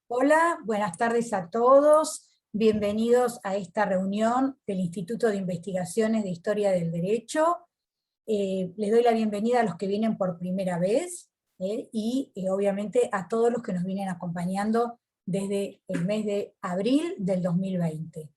Hola, buenas tardes a todos. Bienvenidos a esta reunión del Instituto de Investigaciones de Historia del Derecho. Les doy la bienvenida a los que vienen por primera vez y obviamente a todos los que nos vienen acompañando desde el mes de abril del 2020.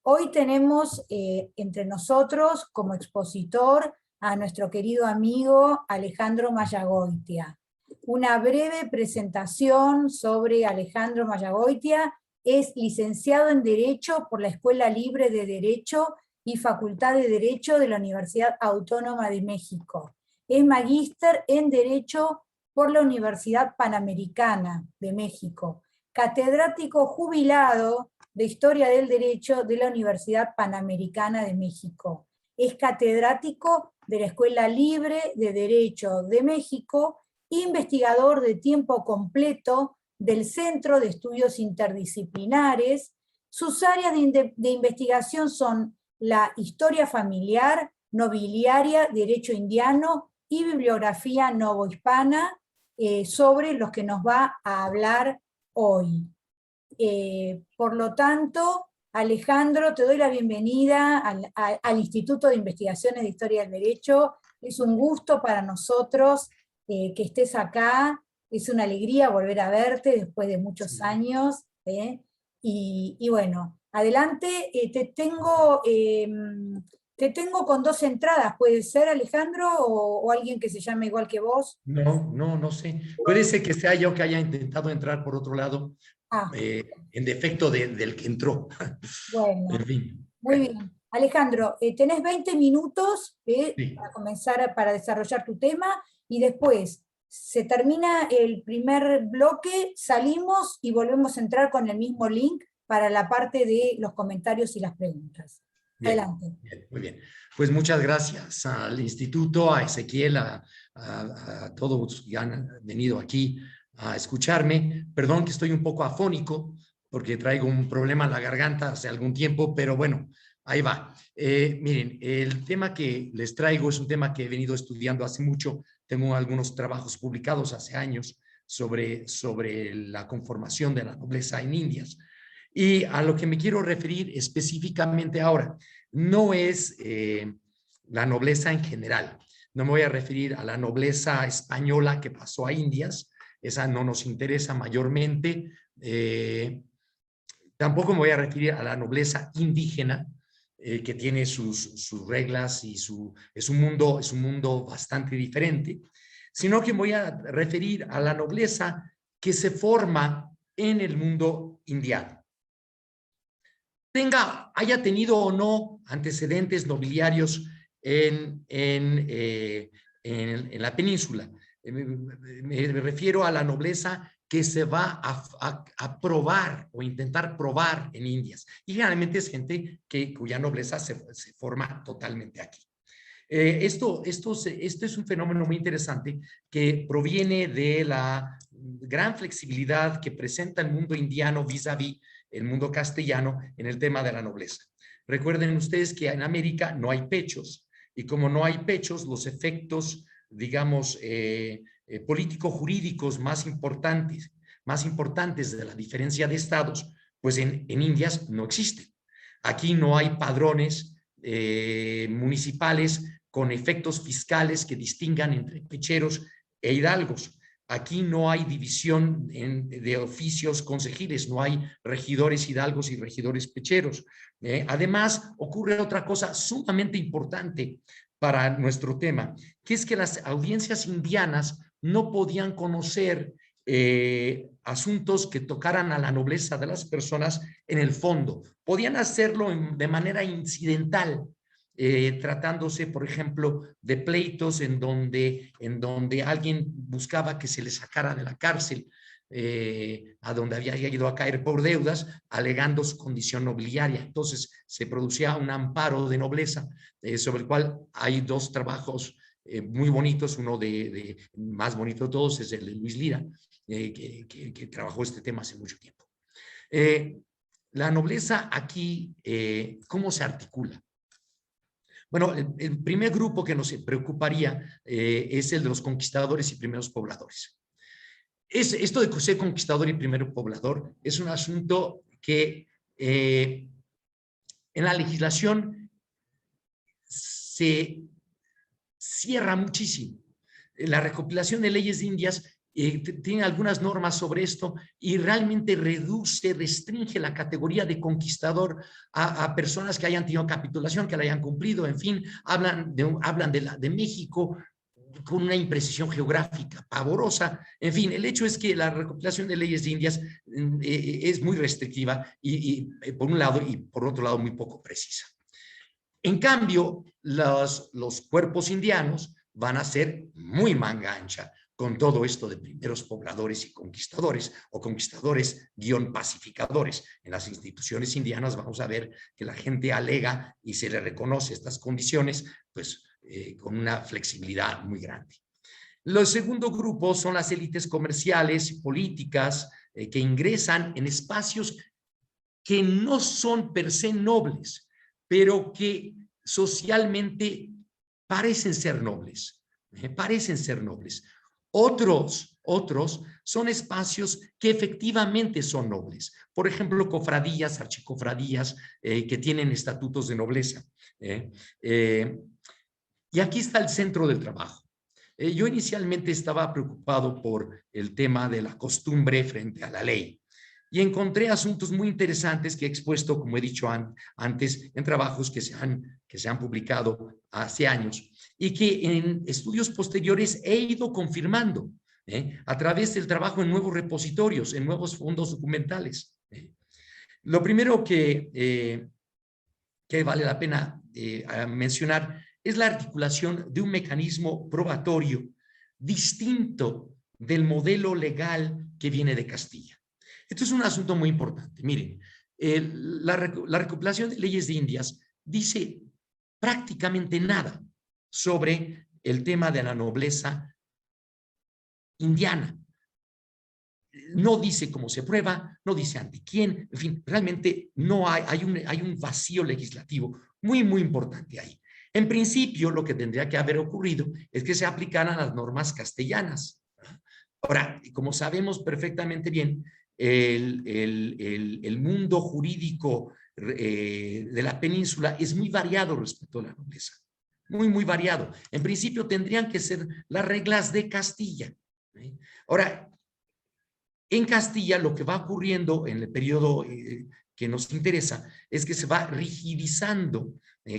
Hoy tenemos entre nosotros como expositor a nuestro querido amigo Alejandro Mallagoitia. Una breve presentación sobre Alejandro Mallagoitia. Es licenciado en Derecho por la Escuela Libre de Derecho y Facultad de Derecho de la Universidad Autónoma de México. Es magíster en Derecho por la Universidad Panamericana de México. Catedrático jubilado de Historia del Derecho de la Universidad Panamericana de México. Es catedrático de la Escuela Libre de Derecho de México, investigador de tiempo completo del Centro de Estudios Interdisciplinares. Sus áreas de investigación son la historia familiar, nobiliaria, derecho indiano y bibliografía novohispana, sobre los que nos va a hablar hoy. Por lo tanto, Alejandro, te doy la bienvenida al Instituto de Investigaciones de Historia del Derecho. Es un gusto para nosotros que estés acá. Es una alegría volver a verte después de muchos años. Y bueno, adelante, te tengo con dos entradas. ¿Puede ser, Alejandro, o alguien que se llame igual que vos? No sé. Puede ser que sea yo que haya intentado entrar por otro lado, Ah, en defecto del que entró. En bueno. fin. Muy bien. Alejandro, tenés 20 minutos Sí. para comenzar, para desarrollar tu tema, y después se termina el primer bloque, salimos y volvemos a entrar con el mismo link para la parte de los comentarios y las preguntas. Bien, Adelante. bien, muy bien. Pues muchas gracias al instituto, a Ezequiel, a todos que han venido aquí a escucharme. Perdón que estoy un poco afónico porque traigo un problema en la garganta hace algún tiempo, pero bueno, ahí va. Miren, el tema que les traigo es un tema que he venido estudiando hace mucho. Tengo algunos trabajos publicados hace años sobre la conformación de la nobleza en Indias. Y a lo que me quiero referir específicamente ahora no es la nobleza en general. No me voy a referir a la nobleza española que pasó a Indias, esa no nos interesa mayormente. Tampoco me voy a referir a la nobleza indígena, que tiene sus reglas y es un mundo bastante diferente, sino que me voy a referir a la nobleza que se forma en el mundo indiano. Haya tenido o no antecedentes nobiliarios en la península. Me refiero a la nobleza que se va a probar o intentar probar en Indias. Y generalmente es gente cuya nobleza se forma totalmente aquí. Esto es un fenómeno muy interesante que proviene de la gran flexibilidad que presenta el mundo indiano vis-a-vis el mundo castellano en el tema de la nobleza. Recuerden ustedes que en América no hay pechos, y como no hay pechos, los efectos, digamos, político-jurídicos más importantes de la diferencia de estados, pues en Indias no existen. Aquí no hay padrones municipales con efectos fiscales que distingan entre pecheros e hidalgos. Aquí no hay división de oficios consejiles, no hay regidores hidalgos y regidores pecheros. Además, ocurre otra cosa sumamente importante para nuestro tema, que es que las audiencias indianas no podían conocer asuntos que tocaran a la nobleza de las personas en el fondo. Podían hacerlo de manera incidental, tratándose, por ejemplo, de pleitos en donde alguien buscaba que se le sacara de la cárcel, a donde había ido a caer por deudas, alegando su condición nobiliaria. Entonces se producía un amparo de nobleza, sobre el cual hay dos trabajos muy bonitos. Uno más bonito de todos es el de Luis Lira, que trabajó este tema hace mucho tiempo. La nobleza aquí, ¿cómo se articula? Bueno, el primer grupo que nos preocuparía es el de los conquistadores y primeros pobladores. esto de ser conquistador y primero poblador es un asunto que en la legislación se cierra muchísimo. La recopilación de leyes indias tiene algunas normas sobre esto y realmente restringe la categoría de conquistador a personas que hayan tenido capitulación, que la hayan cumplido, en fin, hablan de México con una imprecisión geográfica pavorosa. En fin, el hecho es que la recopilación de leyes indias es muy restrictiva por un lado y por otro lado muy poco precisa. En cambio, los cuerpos indianos van a ser muy manga ancha con todo esto de primeros pobladores y conquistadores o conquistadores-pacificadores. En las instituciones indianas vamos a ver que la gente alega y se le reconoce estas condiciones, pues con una flexibilidad muy grande. Los segundo grupo son las élites comerciales y políticas que ingresan en espacios que no son per se nobles, pero que socialmente parecen ser nobles, parecen ser nobles. Otros son espacios que efectivamente son nobles. Por ejemplo, cofradías, archicofradías que tienen estatutos de nobleza. Y aquí está el centro del trabajo. Yo inicialmente estaba preocupado por el tema de la costumbre frente a la ley. Y encontré asuntos muy interesantes que he expuesto, como he dicho antes, en trabajos que se han publicado hace años y que en estudios posteriores he ido confirmando a través del trabajo en nuevos repositorios, en nuevos fondos documentales. Lo primero que vale la pena mencionar es la articulación de un mecanismo probatorio distinto del modelo legal que viene de Castilla. Esto es un asunto muy importante. Miren, la recopilación de leyes de Indias dice prácticamente nada sobre el tema de la nobleza indiana. No dice cómo se prueba, no dice ante quién, en fin, realmente no hay un vacío legislativo muy, muy importante ahí. En principio, lo que tendría que haber ocurrido es que se aplicaran las normas castellanas. Ahora, como sabemos perfectamente bien, el mundo jurídico de la península es muy variado respecto a la nobleza. Muy, muy variado. En principio tendrían que ser las reglas de Castilla. Ahora, en Castilla lo que va ocurriendo en el periodo que nos interesa es que se va rigidizando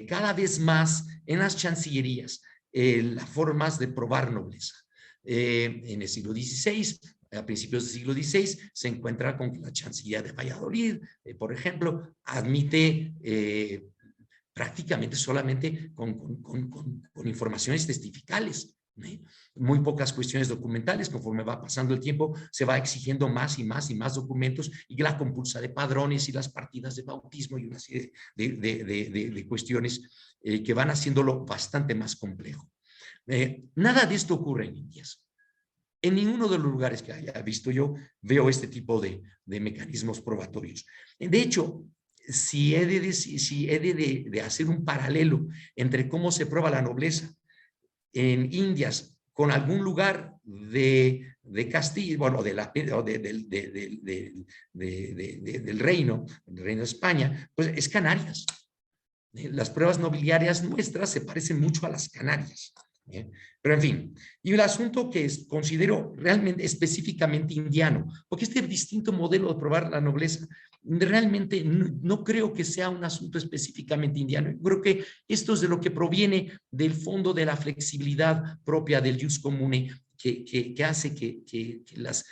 cada vez más en las chancillerías las formas de probar nobleza. En el siglo XVI, a principios del siglo XVI, se encuentra con que la Chancillería de Valladolid, por ejemplo, admite prácticamente solamente con informaciones testificales. Muy pocas cuestiones documentales. Conforme va pasando el tiempo, se va exigiendo más y más y más documentos y la compulsa de padrones y las partidas de bautismo y una serie de cuestiones que van haciéndolo bastante más complejo. Nada de esto ocurre en Indias. En ninguno de los lugares que haya visto yo veo este tipo de mecanismos probatorios. De hecho, si he de hacer un paralelo entre cómo se prueba la nobleza en Indias con algún lugar de Castilla, bueno, del reino de España, pues es Canarias. Las pruebas nobiliarias nuestras se parecen mucho a las Canarias. Pero en fin, y el asunto que considero realmente específicamente indiano, porque este distinto modelo de probar la nobleza realmente no creo que sea un asunto específicamente indiano. Creo que esto es de lo que proviene del fondo de la flexibilidad propia del jus comune que hace que las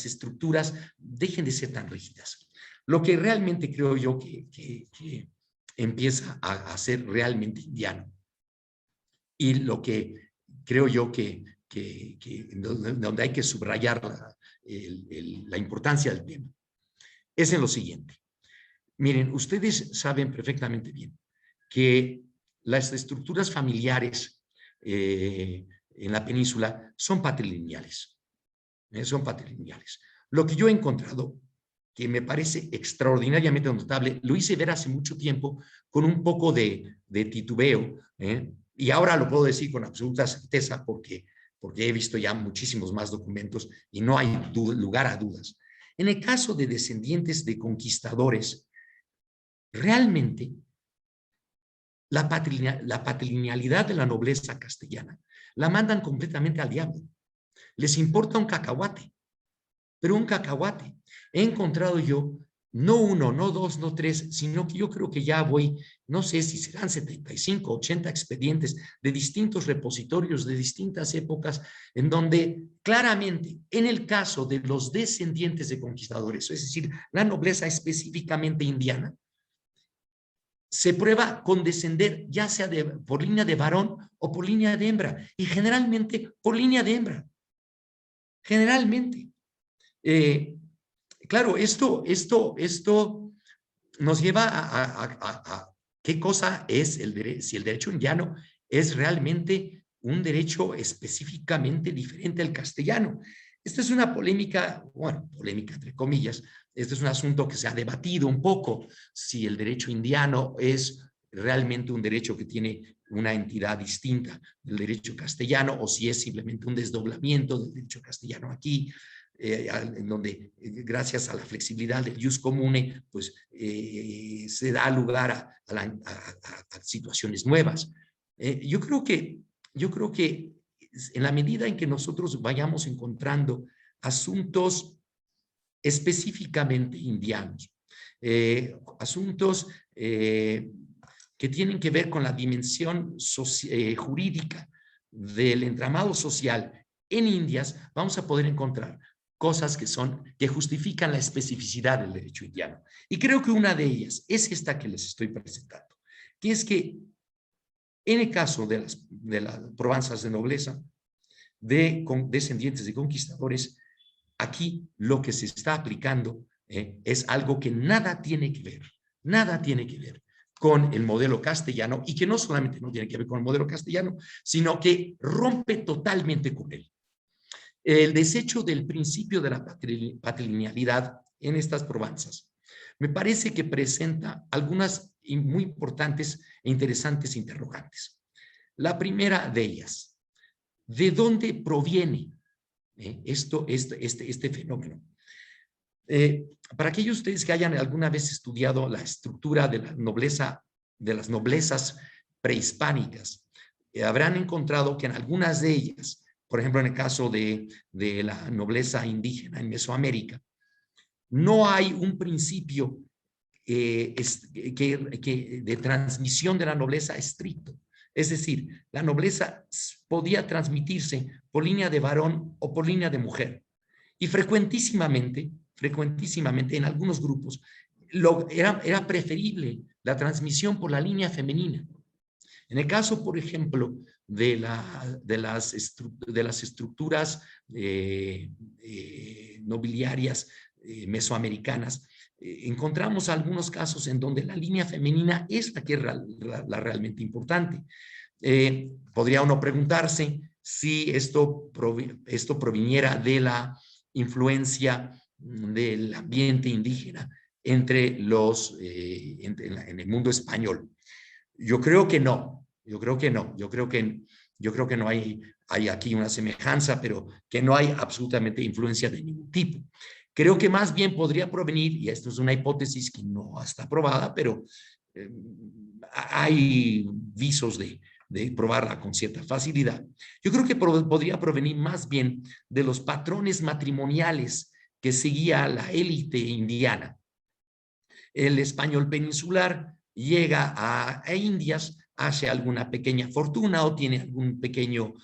estructuras dejen de ser tan rígidas. Lo que realmente creo yo que empieza a ser realmente indiano y lo que creo yo donde hay que subrayar la importancia del tema es en lo siguiente. Miren, ustedes saben perfectamente bien que las estructuras familiares en la península son patrilineales. Son patrilineales. Lo que yo he encontrado, que me parece extraordinariamente notable, lo hice ver hace mucho tiempo con un poco de titubeo, y ahora lo puedo decir con absoluta certeza porque porque he visto ya muchísimos más documentos y no hay lugar a dudas. En el caso de descendientes de conquistadores, realmente la patrilinealidad de la nobleza castellana la mandan completamente al diablo. Les importa un cacahuate, pero un cacahuate. He encontrado yo, no uno, no dos, no tres, sino que yo creo que ya voy, no sé si serán 75, 80 expedientes de distintos repositorios de distintas épocas, en donde claramente, en el caso de los descendientes de conquistadores, es decir, la nobleza específicamente indiana, se prueba con descender ya sea por línea de varón o por línea de hembra, y generalmente por línea de hembra. Generalmente. Claro, esto nos lleva a qué cosa es el derecho, si el derecho indiano es realmente un derecho específicamente diferente al castellano. Esta es una polémica, bueno, polémica entre comillas, este es un asunto que se ha debatido un poco, si el derecho indiano es realmente un derecho que tiene una entidad distinta del derecho castellano o si es simplemente un desdoblamiento del derecho castellano aquí. En donde gracias a la flexibilidad del jus comune, pues se da lugar a situaciones nuevas. Yo creo que en la medida en que nosotros vayamos encontrando asuntos específicamente indianos, asuntos que tienen que ver con la dimensión jurídica del entramado social en Indias, vamos a poder encontrar cosas que justifican la especificidad del derecho indiano. Y creo que una de ellas es esta que les estoy presentando, que es que en el caso de las probanzas de nobleza, de descendientes de conquistadores, aquí lo que se está aplicando es algo que nada tiene que ver con el modelo castellano, y que no solamente no tiene que ver con el modelo castellano, sino que rompe totalmente con él. El desecho del principio de la patrilinealidad en estas probanzas me parece que presenta algunas muy importantes e interesantes interrogantes. La primera de ellas, ¿de dónde proviene este fenómeno? Para aquellos de ustedes que hayan alguna vez estudiado la estructura de la nobleza, de las noblezas prehispánicas, habrán encontrado que en algunas de ellas, por ejemplo, en el caso de la nobleza indígena en Mesoamérica, no hay un principio de transmisión de la nobleza estricto. Es decir, la nobleza podía transmitirse por línea de varón o por línea de mujer. Y frecuentísimamente en algunos grupos, era preferible la transmisión por la línea femenina. En el caso, por ejemplo, de las estructuras nobiliarias mesoamericanas, encontramos algunos casos en donde la línea femenina es la que es la realmente importante. Podría uno preguntarse si esto proviniera de la influencia del ambiente indígena en el mundo español. Yo creo que no, yo creo que no hay aquí una semejanza, pero que no hay absolutamente influencia de ningún tipo. Creo que más bien podría provenir, y esto es una hipótesis que no está probada, pero hay visos de probarla con cierta facilidad. Yo creo que podría provenir más bien de los patrones matrimoniales que seguía la élite indiana. El español peninsular llega a Indias, hace alguna pequeña fortuna o tiene algún pequeño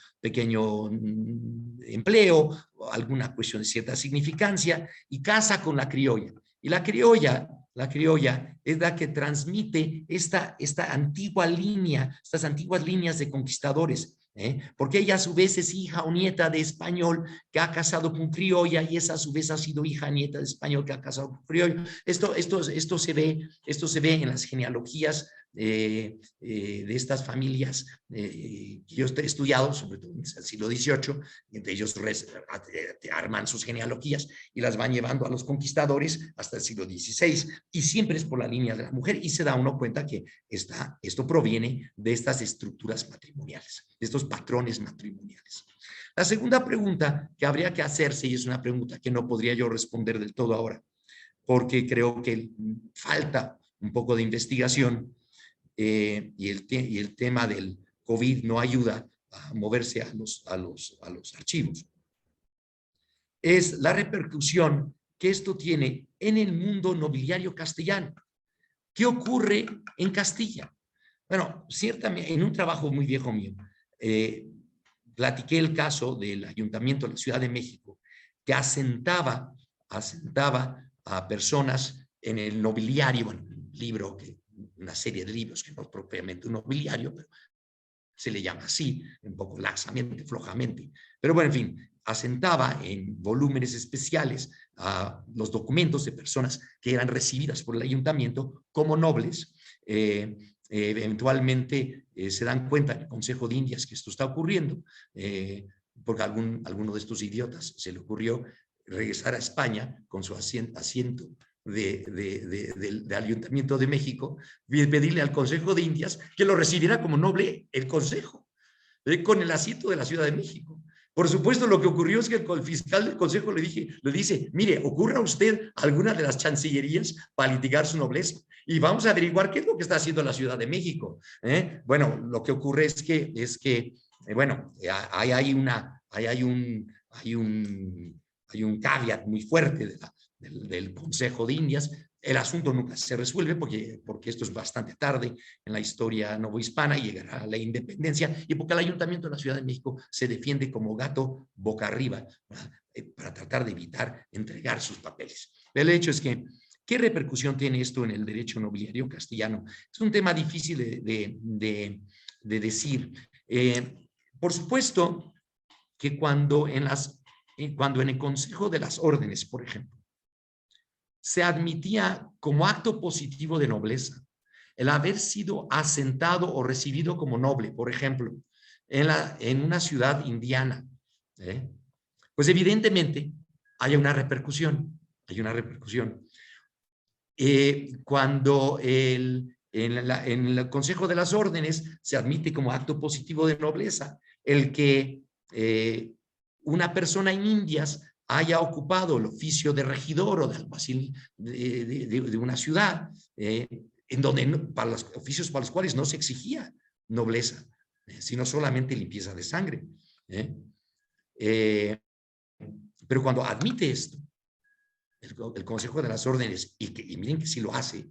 empleo, o alguna cuestión de cierta significancia, y casa con la criolla. Y la criolla es la que transmite esta antigua línea, estas antiguas líneas de conquistadores, porque ella a su vez es hija o nieta de español que ha casado con criolla, y esa a su vez ha sido hija nieta de español que ha casado con criollo. Esto se ve en las genealogías de estas familias que yo he estudiado, sobre todo en el siglo XVIII, y entre ellos arman sus genealogías y las van llevando a los conquistadores hasta el siglo XVI, y siempre es por la línea de la mujer, y se da uno cuenta que esto proviene de estas estructuras matrimoniales, de estos patrones matrimoniales. La segunda pregunta que habría que hacerse, y es una pregunta que no podría yo responder del todo ahora, porque creo que falta un poco de investigación, y el tema del COVID no ayuda a moverse a los archivos, es la repercusión que esto tiene en el mundo nobiliario castellano. ¿Qué ocurre en Castilla? Bueno, ciertamente, en un trabajo muy viejo mío, platiqué el caso del Ayuntamiento de la Ciudad de México, que asentaba a personas en el nobiliario, bueno, un libro, una serie de libros que no es propiamente un nobiliario, pero se le llama así, un poco laxamente, flojamente. Pero bueno, en fin, asentaba en volúmenes especiales a los documentos de personas que eran recibidas por el ayuntamiento como nobles. Eventualmente se dan cuenta en el Consejo de Indias que esto está ocurriendo, porque a alguno de estos idiotas se le ocurrió regresar a España con su asiento del Ayuntamiento de México, pedirle al Consejo de Indias que lo recibiera como noble el Consejo, con el asiento de la Ciudad de México. Por supuesto, lo que ocurrió es que el fiscal del Consejo le dice, mire, ocurra usted alguna de las chancillerías para litigar su nobleza y vamos a averiguar qué es lo que está haciendo la Ciudad de México. Bueno, lo que ocurre es que bueno, hay un caveat muy fuerte del Consejo de Indias. El asunto nunca se resuelve porque esto es bastante tarde en la historia novohispana y llegará a la independencia, y porque el Ayuntamiento de la Ciudad de México se defiende como gato boca arriba para tratar de evitar entregar sus papeles. El hecho es que, ¿qué repercusión tiene esto en el derecho nobiliario castellano? Es un tema difícil de decir. Por supuesto que cuando en el Consejo de las Órdenes, por ejemplo, se admitía como acto positivo de nobleza el haber sido asentado o recibido como noble, por ejemplo, en una ciudad indiana, pues evidentemente hay una repercusión. Cuando en el Consejo de las Órdenes se admite como acto positivo de nobleza el que una persona en Indias haya ocupado el oficio de regidor o de alguacil de una ciudad, en donde para los oficios para los cuales no se exigía nobleza, sino solamente limpieza de sangre. Pero cuando admite esto, el Consejo de las Órdenes, y miren que si lo hace,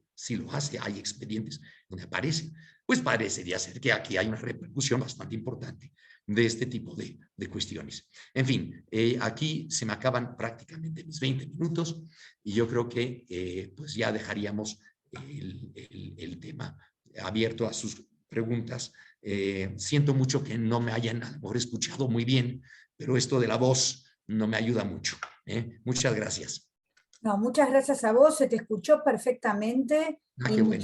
hay expedientes donde aparece, pues parecería ser que aquí hay una repercusión bastante importante de este tipo de cuestiones. En fin, aquí se me acaban prácticamente mis 20 minutos y yo creo que pues ya dejaríamos el tema abierto a sus preguntas. Siento mucho que no me hayan a lo mejor escuchado muy bien, pero esto de la voz no me ayuda mucho. Muchas gracias. No, muchas gracias a vos, se te escuchó perfectamente y Bueno.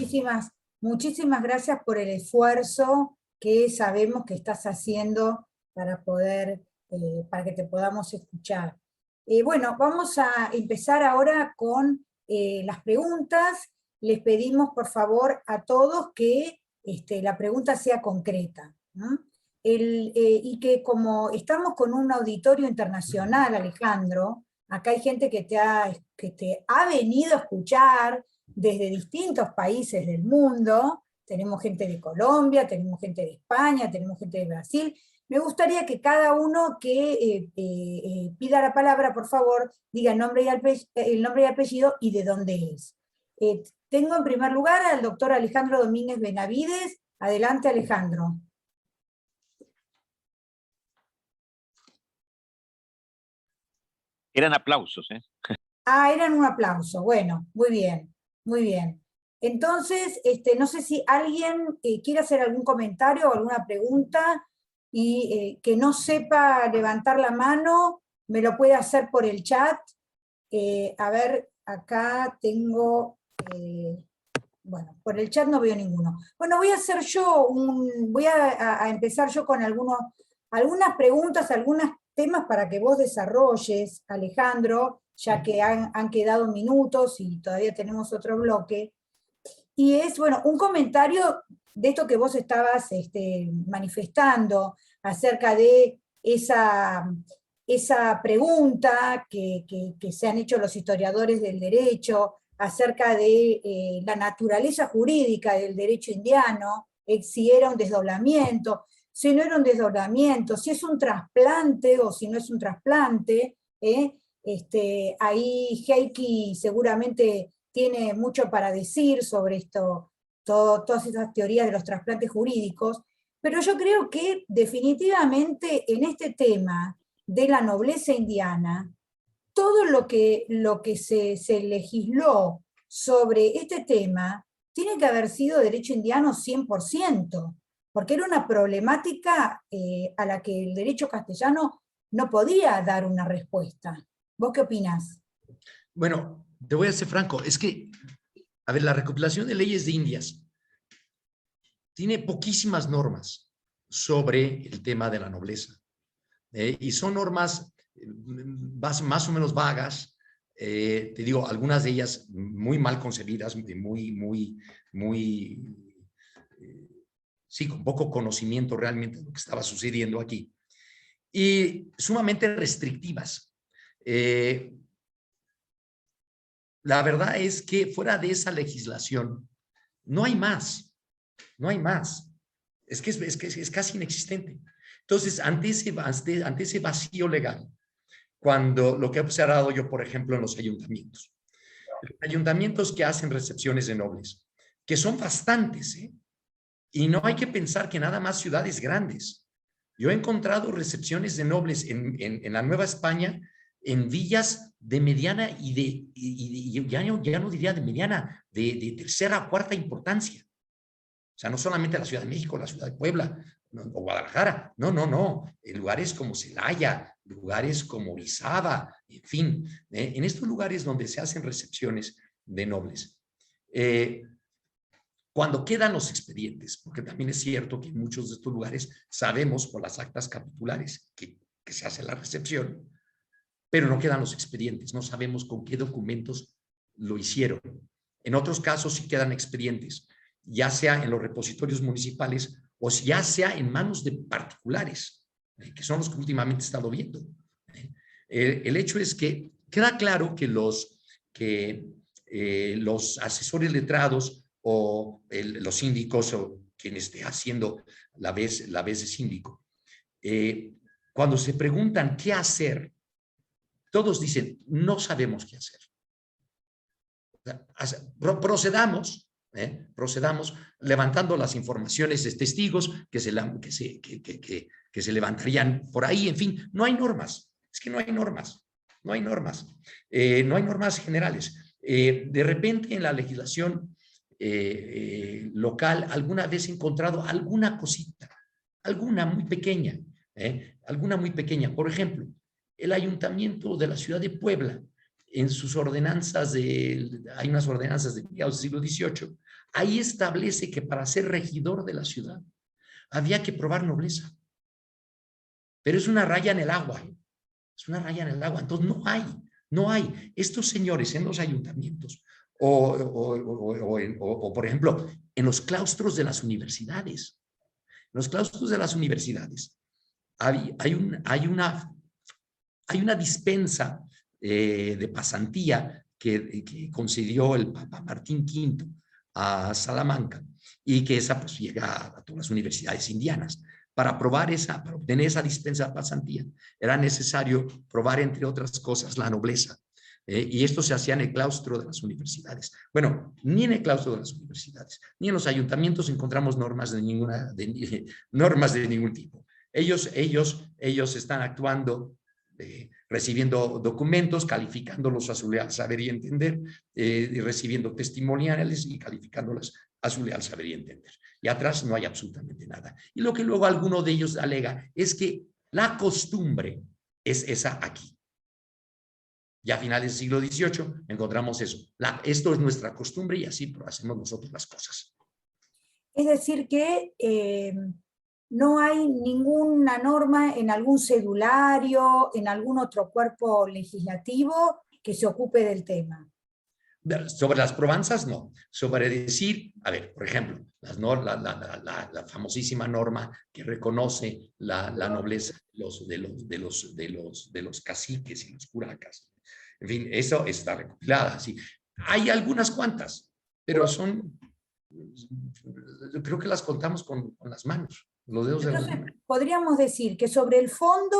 muchísimas gracias por el esfuerzo que sabemos que estás haciendo para para que te podamos escuchar. Bueno, vamos a empezar ahora con las preguntas. Les pedimos por favor a todos que la pregunta sea concreta, ¿no? Y que como estamos con un auditorio internacional, Alejandro, acá hay gente que te ha venido a escuchar desde distintos países del mundo. Tenemos gente de Colombia, tenemos gente de España, tenemos gente de Brasil. Me gustaría que cada uno que pida la palabra, por favor, diga el nombre y apellido y de dónde es. Tengo en primer lugar al doctor Alejandro Domínguez Benavides. Adelante, Alejandro. Eran aplausos, ¿eh? Ah, eran un aplauso. Bueno, muy bien, muy bien. Entonces, no sé si alguien quiere hacer algún comentario o alguna pregunta y que no sepa levantar la mano, me lo puede hacer por el chat. A ver, acá tengo, bueno, por el chat no veo ninguno. Bueno, voy a hacer yo, voy a empezar yo con algunas preguntas, algunos temas para que vos desarrolles, Alejandro, ya que han quedado minutos y todavía tenemos otro bloque. Y es, bueno, un comentario de esto que vos estabas manifestando acerca de esa pregunta que se han hecho los historiadores del derecho acerca de la naturaleza jurídica del derecho indiano, si era un desdoblamiento, si no era un desdoblamiento, si es un trasplante o si no es un trasplante. Ahí Heikki seguramente tiene mucho para decir sobre esto, todas esas teorías de los trasplantes jurídicos, pero yo creo que definitivamente en este tema de la nobleza indiana, todo lo que se legisló sobre este tema tiene que haber sido derecho indiano 100%, porque era una problemática a la que el derecho castellano no podía dar una respuesta. ¿Vos qué opinás? Bueno, te voy a ser franco, es que, a ver, la recopilación de leyes de Indias tiene poquísimas normas sobre el tema de la nobleza. Y son normas más o menos vagas, te digo, algunas de ellas muy mal concebidas, sí, con poco conocimiento realmente de lo que estaba sucediendo aquí, y sumamente restrictivas. La verdad es que fuera de esa legislación no hay más, no hay más. Es que es casi inexistente. Entonces, ante ese vacío legal, cuando lo que he observado yo, por ejemplo, en los ayuntamientos que hacen recepciones de nobles, que son bastantes, y no hay que pensar que nada más ciudades grandes. Yo he encontrado recepciones de nobles en la Nueva España, en villas de mediana y ya no diría de mediana, de tercera o cuarta importancia. O sea, no solamente la Ciudad de México, la Ciudad de Puebla o Guadalajara. No. En lugares como Celaya, lugares como Orizaba, en fin, en estos lugares donde se hacen recepciones de nobles. Cuando quedan los expedientes, porque también es cierto que en muchos de estos lugares sabemos por las actas capitulares que se hace la recepción, pero no quedan los expedientes, no sabemos con qué documentos lo hicieron. En otros casos sí quedan expedientes, ya sea en los repositorios municipales o ya sea en manos de particulares, que son los que últimamente he estado viendo. El hecho es que queda claro que los asesores letrados o los síndicos o quien esté haciendo la vez de síndico, cuando se preguntan qué hacer, todos dicen, no sabemos qué hacer. Procedamos levantando las informaciones de testigos que se levantarían por ahí, en fin, no hay normas, es que no hay normas generales. De repente en la legislación local alguna vez he encontrado alguna cosita, alguna muy pequeña, por ejemplo, el ayuntamiento de la ciudad de Puebla, en sus ordenanzas, hay unas ordenanzas de mediados del siglo XVIII, ahí establece que para ser regidor de la ciudad había que probar nobleza. Pero es una raya en el agua, es una raya en el agua. Entonces no hay. Estos señores en los ayuntamientos o por ejemplo, en los claustros de las universidades. En los claustros de las universidades hay una dispensa de pasantía que concedió el Papa Martín V a Salamanca y que esa pues llega a todas las universidades indianas. Para obtener esa dispensa de pasantía era necesario probar, entre otras cosas, la nobleza. Y esto se hacía en el claustro de las universidades. Bueno, ni en el claustro de las universidades, ni en los ayuntamientos encontramos normas de ningún tipo. Ellos están actuando, recibiendo documentos, calificándolos a su leal saber y entender, y recibiendo testimoniales y calificándolas a su leal saber y entender. Y atrás no hay absolutamente nada. Y lo que luego alguno de ellos alega es que la costumbre es esa aquí. Ya a finales del siglo XVIII encontramos eso. Esto es nuestra costumbre y así hacemos nosotros las cosas. Es decir que no hay ninguna norma en algún cedulario, en algún otro cuerpo legislativo que se ocupe del tema. Sobre las Provenças, no. Sobre decir, a ver, por ejemplo, la famosísima norma que reconoce la nobleza de los caciques y los curacas. En fin, eso está recopilada. Sí. Hay algunas cuantas, pero son, creo que las contamos con las manos, los dedos de las Entonces, manos. podríamos decir que sobre el fondo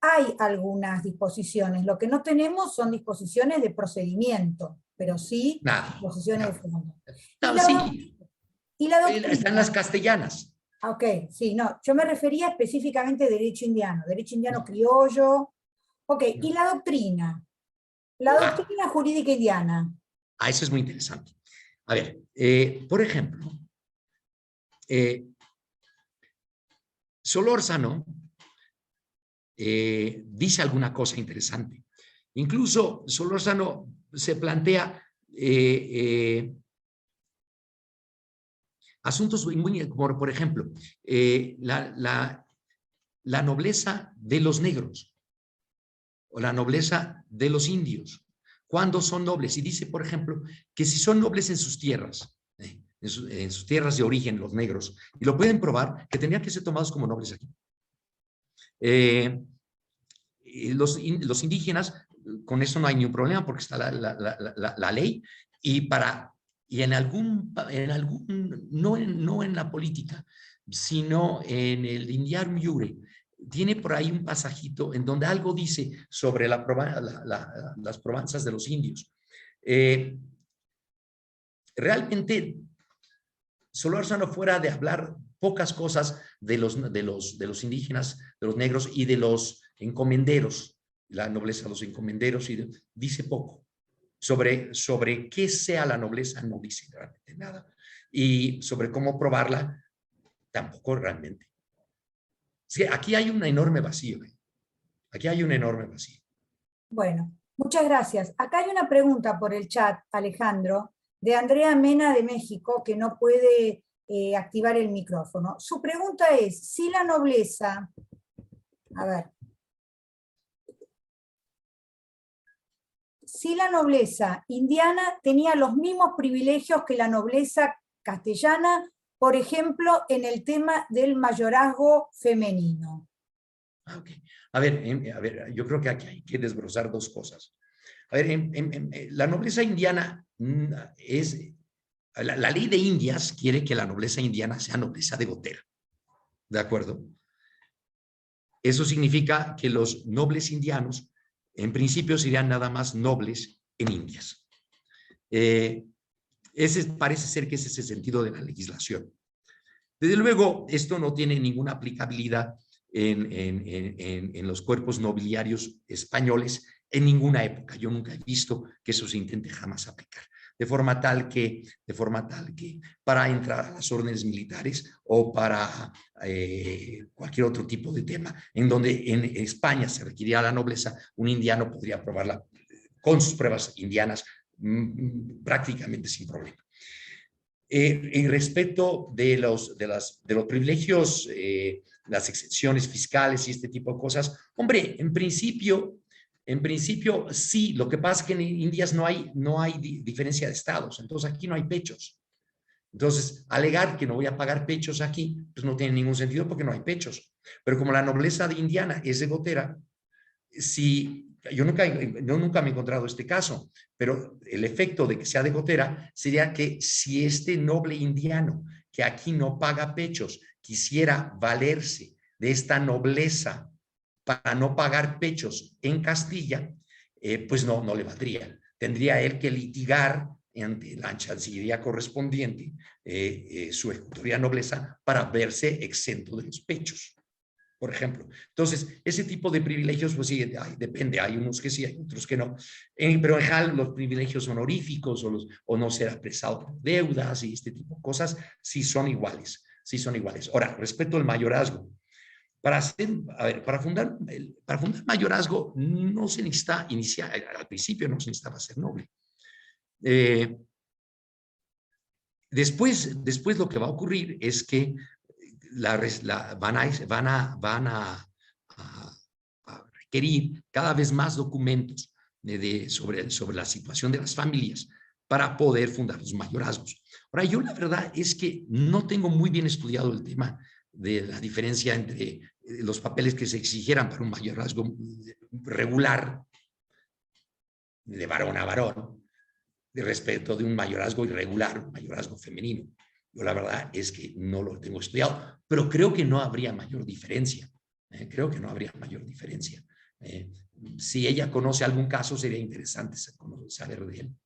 hay algunas disposiciones. Lo que no tenemos son disposiciones de procedimiento, pero sí Nada. disposiciones de Nada. fondo. No, sí, Y la doctrina. están las castellanas. Ok, sí, no, yo me refería específicamente a derecho indiano criollo. Ok, y la doctrina jurídica indiana. Eso es muy interesante. A ver, por ejemplo, Solórzano dice alguna cosa interesante. Incluso Solórzano se plantea asuntos muy, como por ejemplo, la nobleza de los negros o la nobleza de los indios. ¿Cuándo son nobles? Y dice, por ejemplo, que si son nobles en sus tierras, en sus tierras de origen, los negros, y lo pueden probar, que tendrían que ser tomados como nobles aquí. Los indígenas, con eso no hay ningún problema porque está la ley, y en algún no en la política, sino en el Indiarum Iure, tiene por ahí un pasajito en donde algo dice sobre las Provenças de los indios. Realmente, Solórzano, fuera de hablar pocas cosas de los indígenas, de los negros y de los encomenderos, la nobleza de los encomenderos, dice poco. Sobre qué sea la nobleza no dice realmente nada. Y sobre cómo probarla, tampoco realmente. Sí, aquí hay un enorme vacío. Aquí hay un enorme vacío. Bueno, muchas gracias. Acá hay una pregunta por el chat, Alejandro, de Andrea Mena de México, que no puede activar el micrófono. Su pregunta es, si la nobleza, a ver, si la nobleza indiana tenía los mismos privilegios que la nobleza castellana, por ejemplo, en el tema del mayorazgo femenino. Okay. A ver, yo creo que aquí hay que desbrozar dos cosas. A ver, la nobleza indiana es... La ley de Indias quiere que la nobleza indiana sea nobleza de gotera. ¿De acuerdo? Eso significa que los nobles indianos, en principio, serían nada más nobles en Indias. Parece ser que ese es el sentido de la legislación. Desde luego, esto no tiene ninguna aplicabilidad en los cuerpos nobiliarios españoles en ninguna época. Yo nunca he visto que eso se intente jamás aplicar. De forma tal que para entrar a las órdenes militares o para cualquier otro tipo de tema, en donde en España se requería la nobleza, un indiano podría probarla con sus pruebas indianas prácticamente sin problema. En respecto de los privilegios, las exenciones fiscales y este tipo de cosas, hombre, en principio sí, lo que pasa es que en Indias no hay diferencia de estados, entonces aquí no hay pechos. Entonces, alegar que no voy a pagar pechos aquí, pues no tiene ningún sentido porque no hay pechos. Pero como la nobleza de indiana es de gotera, si yo nunca me he encontrado este caso, pero el efecto de que sea de gotera sería que si este noble indiano que aquí no paga pechos quisiera valerse de esta nobleza para no pagar pechos en Castilla, pues no le valdría. Tendría él que litigar ante la Chancillería correspondiente su ejecutoria nobleza para verse exento de los pechos, por ejemplo. Entonces, ese tipo de privilegios, pues sí, depende, hay unos que sí, hay otros que no. Pero en general, los privilegios honoríficos o no ser apresado por deudas y este tipo de cosas, sí son iguales, sí son iguales. Ahora, respecto al mayorazgo, para fundar mayorazgo no se necesita iniciar, al principio no se necesitaba ser noble. Después lo que va a ocurrir es que van a requerir cada vez más documentos sobre la situación de las familias para poder fundar los mayorazgos. Ahora, yo la verdad es que no tengo muy bien estudiado el tema de la diferencia entre los papeles que se exigieran para un mayorazgo regular, de varón a varón, de respecto de un mayorazgo irregular, un mayorazgo femenino. Yo la verdad es que no lo tengo estudiado, pero creo que no habría mayor diferencia. Creo que no habría mayor diferencia. Si ella conoce algún caso, sería interesante saber de él.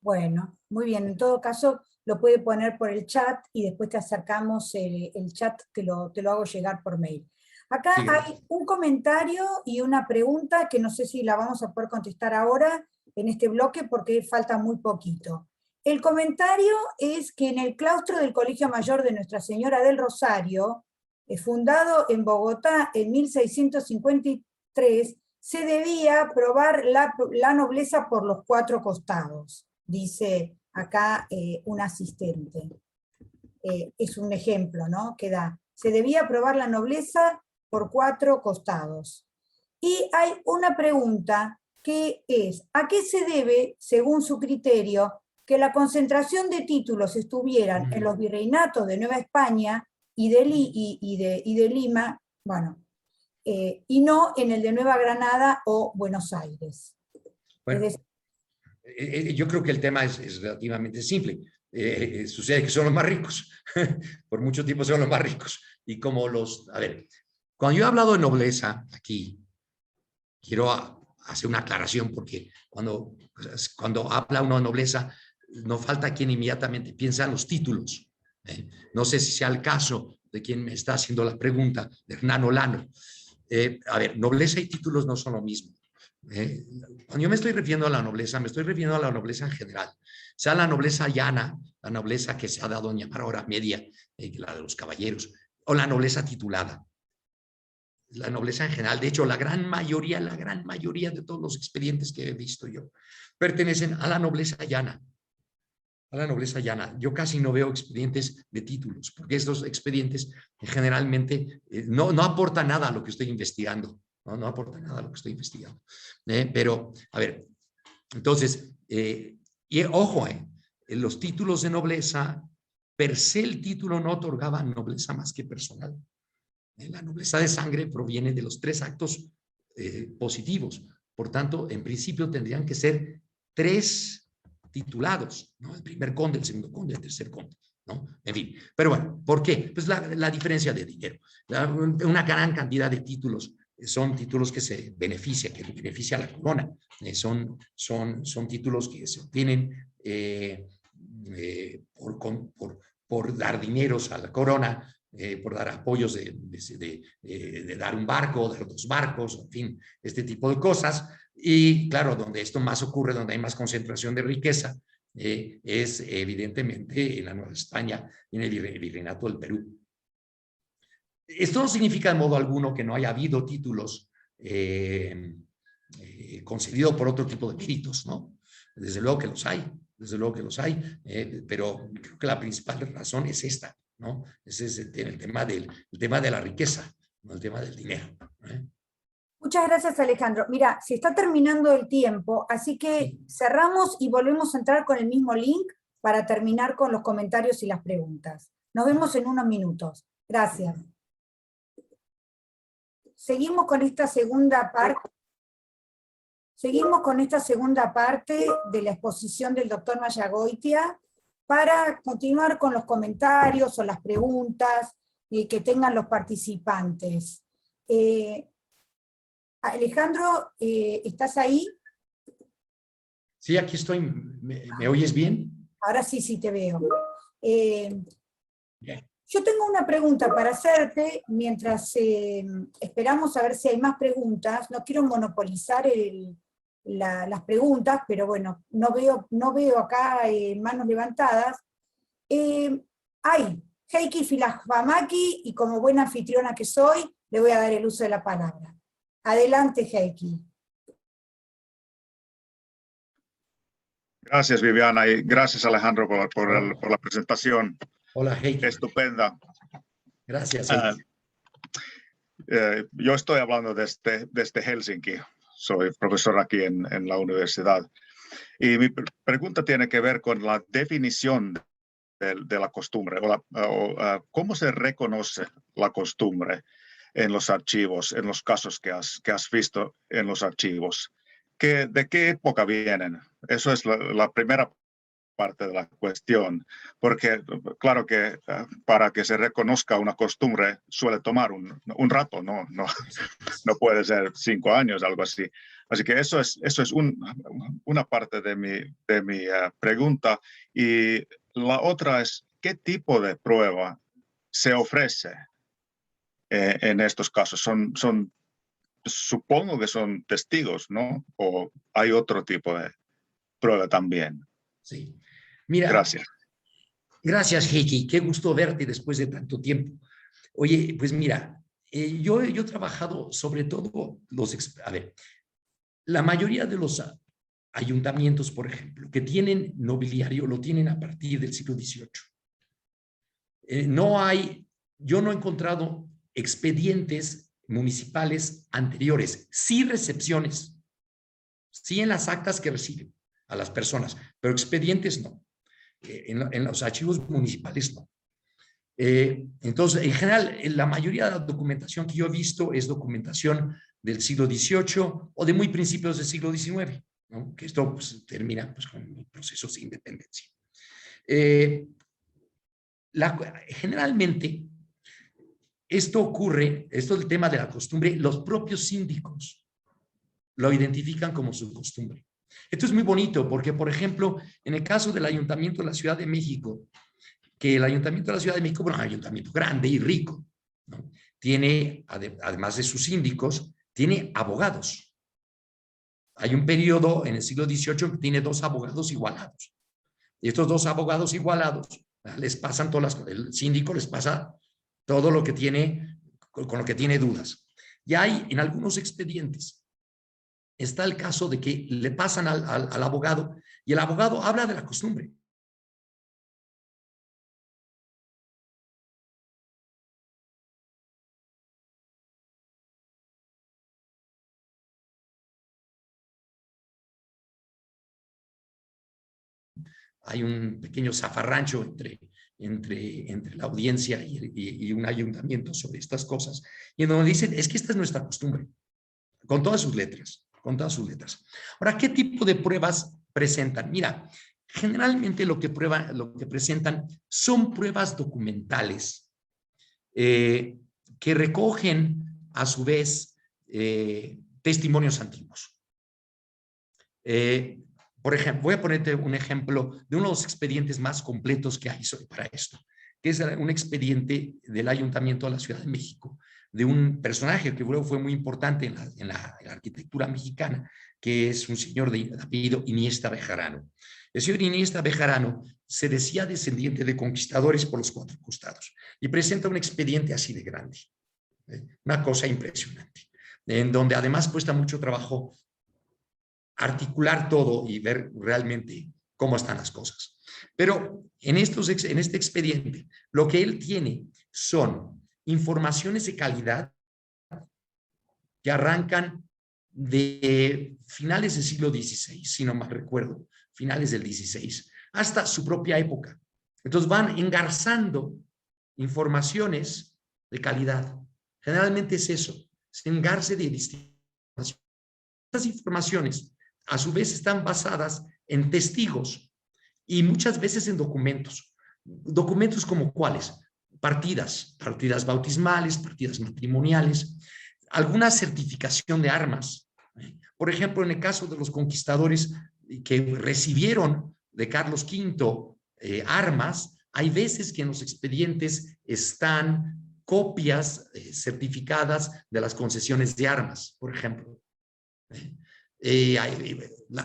Bueno, muy bien. En todo caso, lo puede poner por el chat y después te acercamos el chat, te lo hago llegar por mail. Acá Sí, hay un comentario y una pregunta que no sé si la vamos a poder contestar ahora en este bloque porque falta muy poquito. El comentario es que en el claustro del Colegio Mayor de Nuestra Señora del Rosario, fundado en Bogotá en 1653, se debía probar la nobleza por los 4 costados, dice acá un asistente. Es un ejemplo, ¿no? Que da. Se debía probar la nobleza por 4 costados. Y hay una pregunta que es, ¿a qué se debe, según su criterio, que la concentración de títulos estuvieran en los virreinatos de Nueva España y de Lima, bueno, y no en el de Nueva Granada o Buenos Aires? bueno, yo creo que el tema es relativamente simple. Sucede que son los más ricos. Por mucho tiempo son los más ricos. Y como a ver, cuando yo he hablado de nobleza aquí, quiero hacer una aclaración porque cuando habla uno de nobleza, no falta quien inmediatamente piensa en los títulos. No sé si sea el caso de quien me está haciendo la pregunta, de Hernán Olano. A ver, nobleza y títulos no son lo mismo. Cuando yo me estoy refiriendo a la nobleza, me estoy refiriendo a la nobleza en general. Sea la nobleza llana, la nobleza que se ha dado en llamar ahora media, la de los caballeros, o la nobleza titulada. La nobleza en general, de hecho, la gran mayoría de todos los expedientes que he visto yo pertenecen a la nobleza llana. A la nobleza llana. Yo casi no veo expedientes de títulos, porque estos expedientes generalmente no aportan nada a lo que estoy investigando. No aporta nada a lo que estoy investigando. Pero, a ver, entonces, y ojo, los títulos de nobleza, per se el título no otorgaba nobleza más que personal. La nobleza de sangre proviene de los 3 actos positivos. Por tanto, en principio tendrían que ser 3 titulados, ¿no? El primer conde, el segundo conde, el tercer conde, ¿no? En fin, pero bueno, ¿por qué? Pues la diferencia de dinero. Una gran cantidad de títulos son títulos que se beneficia a la corona. Son títulos que se obtienen por dar dineros a la corona, por dar apoyos de dar un barco, dar 2 barcos, en fin, este tipo de cosas. Y claro, donde esto más ocurre, donde hay más concentración de riqueza, es evidentemente en la Nueva España y en el Virreinato del Perú. Esto no significa de modo alguno que no haya habido títulos concedidos por otro tipo de méritos, ¿no? Desde luego que los hay, pero creo que la principal razón es esta, ¿no? Ese es el tema de la riqueza, no el tema del dinero. Muchas gracias, Alejandro. Mira, se está terminando el tiempo, así que cerramos y volvemos a entrar con el mismo link para terminar con los comentarios y las preguntas. Nos vemos en unos minutos. Gracias. Seguimos con esta segunda parte. Seguimos con esta segunda parte de la exposición del doctor Mallagoitia para continuar con los comentarios o las preguntas que tengan los participantes. Alejandro, ¿estás ahí? Sí, aquí estoy. ¿Me oyes bien? Ahora sí te veo. Yo tengo una pregunta para hacerte mientras esperamos a ver si hay más preguntas. No quiero monopolizar las preguntas, pero bueno, no veo acá manos levantadas. Hay Heikki Filajvamaki, y como buena anfitriona que soy, le voy a dar el uso de la palabra. Adelante, Heikki. Gracias, Viviana, y gracias, Alejandro, por la presentación. Hola, Heikki. Estupenda. Gracias, Heikki. Yo estoy hablando desde Helsinki. Soy profesor aquí en la universidad. Y mi pregunta tiene que ver con la definición de la costumbre, cómo se reconoce la costumbre en los archivos, en los casos que has visto en los archivos. ¿De qué época vienen? Eso es la primera parte de la cuestión, porque claro que para que se reconozca una costumbre suele tomar un rato, no puede ser 5 años, algo así. Así que eso es una parte de mi pregunta. Y la otra es, ¿qué tipo de prueba se ofrece en estos casos? Supongo que son testigos, ¿no? ¿O hay otro tipo de prueba también? Sí. Mira, gracias, Heikki. Qué gusto verte después de tanto tiempo. Oye, pues mira, yo he trabajado sobre todo la mayoría de los ayuntamientos, por ejemplo, que tienen nobiliario, lo tienen a partir del siglo XVIII. Yo no he encontrado expedientes municipales anteriores, sí recepciones, sí en las actas que reciben a las personas, pero expedientes no. En los archivos municipales no. Entonces, en general, la mayoría de la documentación que yo he visto es documentación del siglo XVIII o de muy principios del siglo XIX, ¿no? Que esto pues, termina pues, con procesos de independencia. Generalmente, esto es el tema de la costumbre, los propios síndicos lo identifican como su costumbre. Esto es muy bonito porque, por ejemplo, en el caso del Ayuntamiento de la Ciudad de México, que el Ayuntamiento de la Ciudad de México, bueno, es un ayuntamiento grande y rico, ¿no? Tiene, además de sus síndicos, tiene abogados. Hay un periodo en el siglo XVIII que tiene 2 abogados igualados. Y estos 2 abogados igualados les pasan el síndico les pasa todo lo que tiene, con lo que tiene dudas. Y hay en algunos expedientes, está el caso de que le pasan al abogado y el abogado habla de la costumbre. Hay un pequeño zafarrancho entre la audiencia y un ayuntamiento sobre estas cosas, y en donde dicen, es que esta es nuestra costumbre, con todas sus letras, con todas sus letras. Ahora, ¿qué tipo de pruebas presentan? Mira, generalmente lo que presentan son pruebas documentales que recogen, a su vez, testimonios antiguos. Por ejemplo, voy a ponerte un ejemplo de uno de los expedientes más completos que hay para esto, que es un expediente del Ayuntamiento de la Ciudad de México, de un personaje que luego fue muy importante en la arquitectura mexicana, que es un señor de apellido Iniesta Bejarano. El señor Iniesta Bejarano se decía descendiente de conquistadores por los 4 costados y presenta un expediente así de grande, una cosa impresionante, en donde además cuesta mucho trabajo articular todo y ver realmente cómo están las cosas. Pero en este expediente, lo que él tiene son informaciones de calidad que arrancan de finales del siglo XVI, si no mal recuerdo, finales del XVI, hasta su propia época. Entonces van engarzando informaciones de calidad. Generalmente es eso, es engarce de distintas informaciones. Estas informaciones a su vez están basadas en testigos y muchas veces en documentos. ¿Documentos como cuáles? Partidas bautismales, partidas matrimoniales, alguna certificación de armas. Por ejemplo, en el caso de los conquistadores que recibieron de Carlos V armas, hay veces que en los expedientes están copias certificadas de las concesiones de armas, por ejemplo.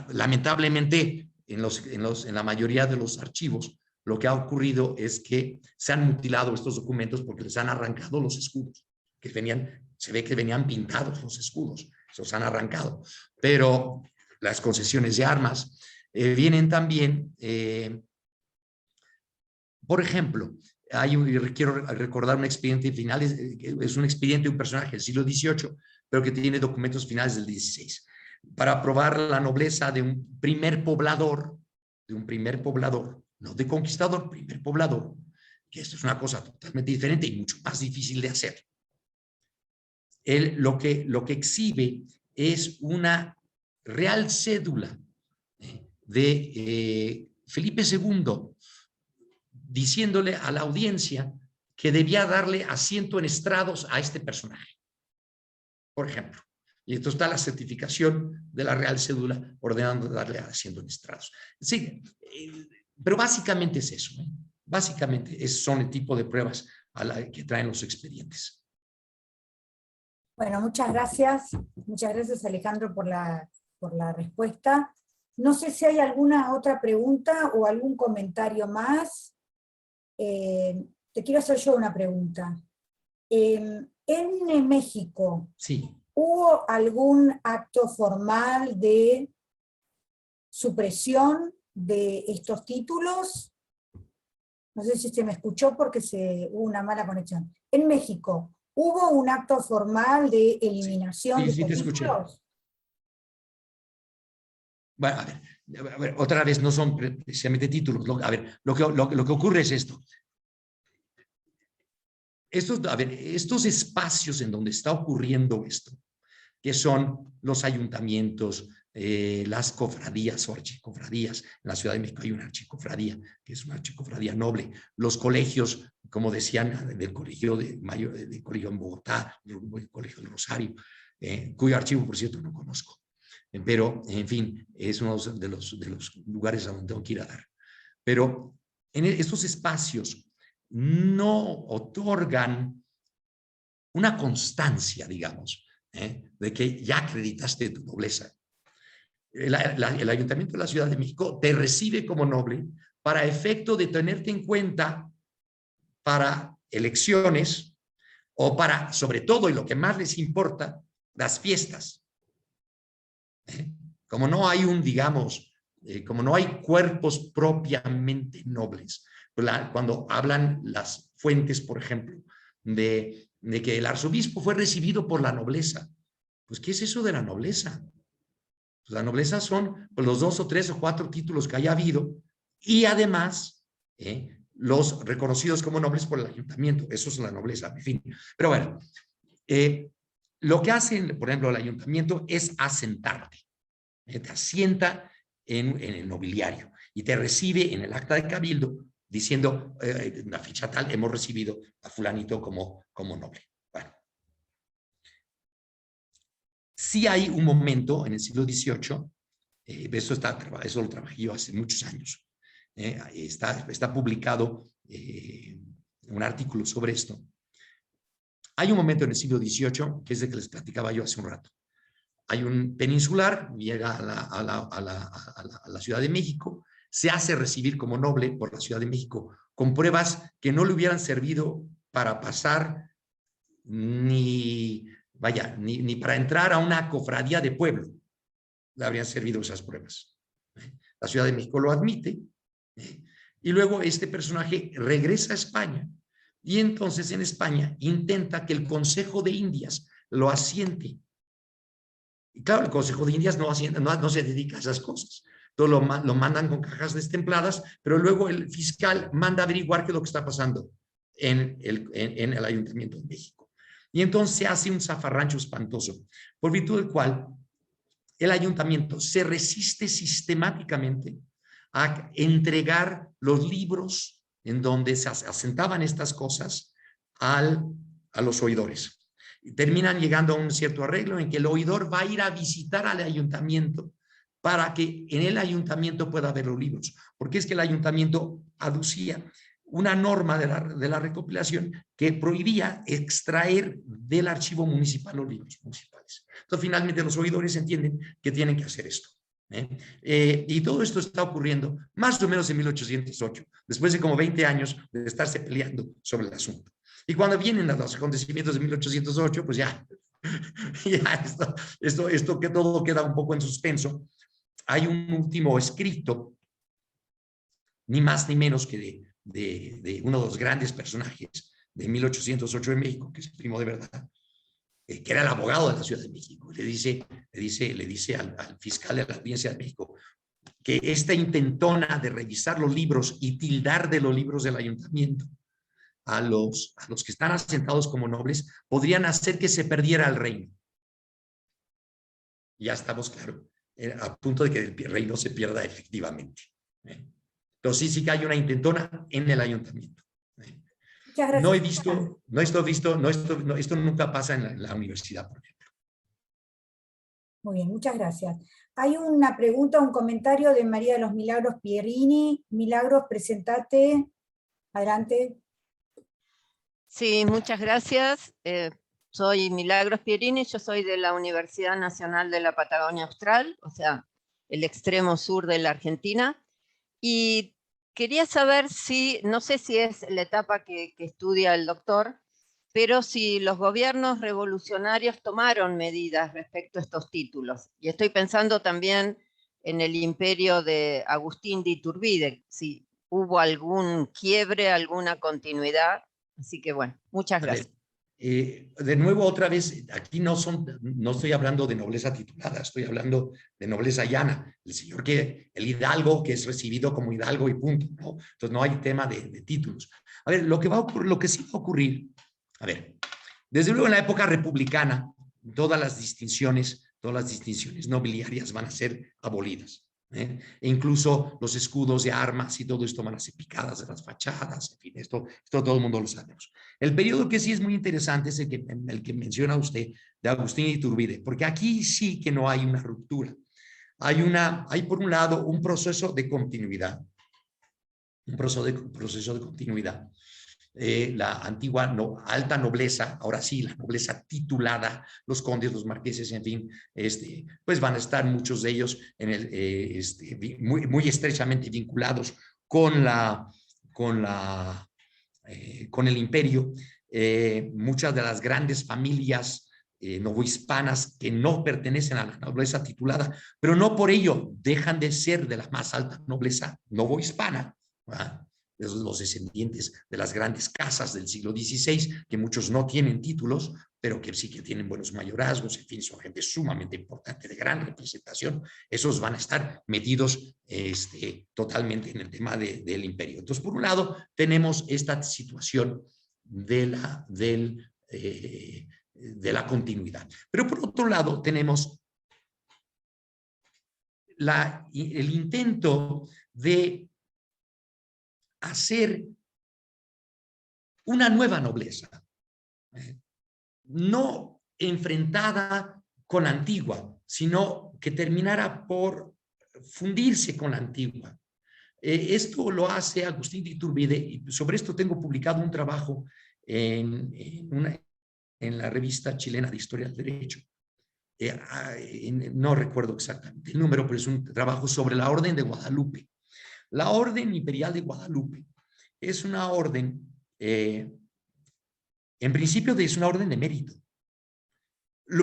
Lamentablemente, en la mayoría de los archivos, lo que ha ocurrido es que se han mutilado estos documentos porque les han arrancado los escudos, se ve que venían pintados los escudos, se los han arrancado. Pero las concesiones de armas vienen también, por ejemplo, quiero recordar un expediente final, es un expediente de un personaje del siglo XVIII, pero que tiene documentos finales del XVI. para probar la nobleza de un primer poblador, no de conquistador, primer poblador, que esto es una cosa totalmente diferente y mucho más difícil de hacer. Él lo que exhibe es una real cédula de Felipe II, diciéndole a la audiencia que debía darle asiento en estrados a este personaje, por ejemplo. Y entonces está la certificación de la Real Cédula ordenando darle asiento en estrados. Sí, pero básicamente es eso. Básicamente son el tipo de pruebas que traen los expedientes. Bueno, muchas gracias. Muchas gracias, Alejandro, por la respuesta. No sé si hay alguna otra pregunta o algún comentario más. Te quiero hacer yo una pregunta. En México, sí. ¿Hubo algún acto formal de supresión de estos títulos? No sé si se me escuchó porque hubo una mala conexión. En México, ¿hubo un acto formal de eliminación de estos títulos? Bueno, a ver, otra vez no son precisamente títulos. Lo que ocurre es esto. Estos espacios en donde está ocurriendo esto, que son los ayuntamientos, las cofradías o archicofradías. En la Ciudad de México hay una archicofradía, que es una archicofradía noble. Los colegios, como decían, del colegio del colegio en Bogotá, el colegio del Rosario, cuyo archivo, por cierto, no conozco. Pero, en fin, es uno de los lugares a donde tengo que ir a dar. Pero en estos espacios no otorgan una constancia, digamos, de que ya acreditaste tu nobleza. El Ayuntamiento de la Ciudad de México te recibe como noble para efecto de tenerte en cuenta para elecciones o para, sobre todo, y lo que más les importa, las fiestas. Como no hay como no hay cuerpos propiamente nobles, cuando hablan las fuentes, por ejemplo, de que el arzobispo fue recibido por la nobleza. Pues, ¿qué es eso de la nobleza? Pues la nobleza son los 2 o 3 o 4 títulos que haya habido y además los reconocidos como nobles por el ayuntamiento. Eso es la nobleza, en fin. Pero bueno, lo que hace, por ejemplo, el ayuntamiento es asentarte. Te asienta en el nobiliario y te recibe en el acta de cabildo diciendo, en la ficha tal, hemos recibido a fulanito como noble. Bueno. Sí hay un momento en el siglo XVIII, eso lo trabajé yo hace muchos años, está publicado un artículo sobre esto. Hay un momento en el siglo XVIII, que es de que les platicaba yo hace un rato. Hay un peninsular, llega a la Ciudad de México, se hace recibir como noble por la Ciudad de México, con pruebas que no le hubieran servido para pasar ni para entrar a una cofradía de pueblo le habrían servido esas pruebas. La Ciudad de México lo admite, y luego este personaje regresa a España, y entonces en España intenta que el Consejo de Indias lo asiente. Y claro, el Consejo de Indias no se dedica a esas cosas. Todo lo mandan con cajas destempladas, pero luego el fiscal manda a averiguar qué es lo que está pasando en el Ayuntamiento de México. Y entonces se hace un zafarrancho espantoso, por virtud del cual el ayuntamiento se resiste sistemáticamente a entregar los libros en donde se asentaban estas cosas a los oidores. Y terminan llegando a un cierto arreglo en que el oidor va a ir a visitar al ayuntamiento para que en el ayuntamiento pueda ver los libros, porque es que el ayuntamiento aducía una norma de la recopilación que prohibía extraer del archivo municipal los libros municipales. Entonces, finalmente los oidores entienden que tienen que hacer esto. Y todo esto está ocurriendo más o menos en 1808, después de como 20 años de estarse peleando sobre el asunto. Y cuando vienen los acontecimientos de 1808, pues ya esto que todo queda un poco en suspenso. Hay un último escrito, ni más ni menos que de uno de los grandes personajes de 1808 en México, que es Primo de Verdad, que era el abogado de la Ciudad de México. Le dice al fiscal de la Audiencia de México que esta intentona de revisar los libros y tildar de los libros del ayuntamiento a los que están asentados como nobles podrían hacer que se perdiera el reino. Ya estamos, claro, a punto de que el reino se pierda efectivamente. Entonces sí que hay una intentona en el ayuntamiento. Muchas gracias. Esto nunca pasa en la universidad, por ejemplo. Muy bien, muchas gracias. Hay una pregunta, un comentario de María de los Milagros Pierini. Milagros, presentate. Adelante. Sí, muchas gracias. Soy Milagros Pierini, yo soy de la Universidad Nacional de la Patagonia Austral, o sea, el extremo sur de la Argentina. Y quería saber si, no sé si es la etapa que estudia el doctor, pero si los gobiernos revolucionarios tomaron medidas respecto a estos títulos. Y estoy pensando también en el imperio de Agustín de Iturbide, si hubo algún quiebre, alguna continuidad. Así que bueno, muchas gracias. De nuevo, otra vez, aquí no estoy hablando de nobleza titulada, estoy hablando de nobleza llana. El hidalgo que es recibido como hidalgo y punto, ¿no? Entonces no hay tema de títulos. A ver, lo que sí va a ocurrir, a ver, desde luego en la época republicana, todas las distinciones nobiliarias van a ser abolidas. E incluso los escudos de armas y todo esto van a ser picadas de las fachadas, en fin, esto todo el mundo lo sabemos. El periodo que sí es muy interesante es el que menciona usted, de Agustín de Iturbide, porque aquí sí que no hay una ruptura. Hay por un lado un proceso de continuidad, la antigua alta nobleza, ahora sí, la nobleza titulada, los condes, los marqueses, en fin, pues van a estar muchos de ellos muy estrechamente vinculados con el imperio. Muchas de las grandes familias novohispanas que no pertenecen a la nobleza titulada, pero no por ello dejan de ser de la más alta nobleza novohispana, ¿verdad? Los descendientes de las grandes casas del siglo XVI, que muchos no tienen títulos, pero que sí que tienen buenos mayorazgos, en fin, son gente sumamente importante, de gran representación. Esos van a estar metidos totalmente en el tema del imperio. Entonces, por un lado, tenemos esta situación de la continuidad. Pero por otro lado, tenemos el intento de hacer una nueva nobleza, no enfrentada con la antigua, sino que terminara por fundirse con la antigua. Esto lo hace Agustín de Iturbide, y sobre esto tengo publicado un trabajo en la revista chilena de Historia del Derecho. No recuerdo exactamente el número, pero es un trabajo sobre la Orden de Guadalupe. La Orden Imperial de Guadalupe es una orden, en principio es una orden de mérito,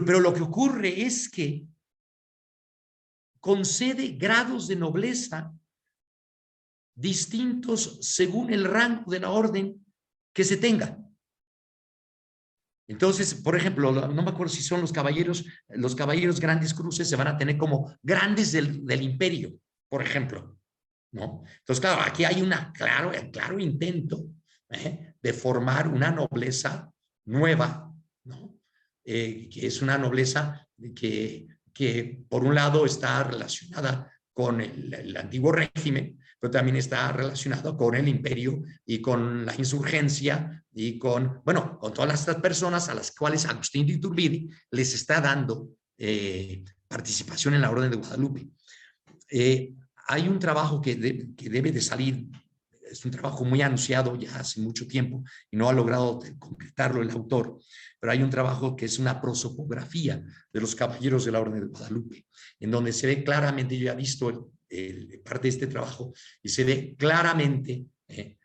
pero lo que ocurre es que concede grados de nobleza distintos según el rango de la orden que se tenga. Entonces, por ejemplo, no me acuerdo si son los caballeros grandes cruces se van a tener como grandes del imperio, por ejemplo, ¿no? Entonces, claro, aquí hay un claro intento de formar una nobleza nueva, ¿no? Que es una nobleza que por un lado está relacionada con el antiguo régimen, pero también está relacionado con el imperio y con la insurgencia y con todas estas personas a las cuales Agustín de Iturbide les está dando participación en la Orden de Guadalupe. Hay un trabajo que debe de salir, es un trabajo muy anunciado ya hace mucho tiempo y no ha logrado concretarlo el autor, pero hay un trabajo que es una prosopografía de los caballeros de la Orden de Guadalupe, en donde se ve claramente, yo ya he visto parte de este trabajo, y se ve claramente el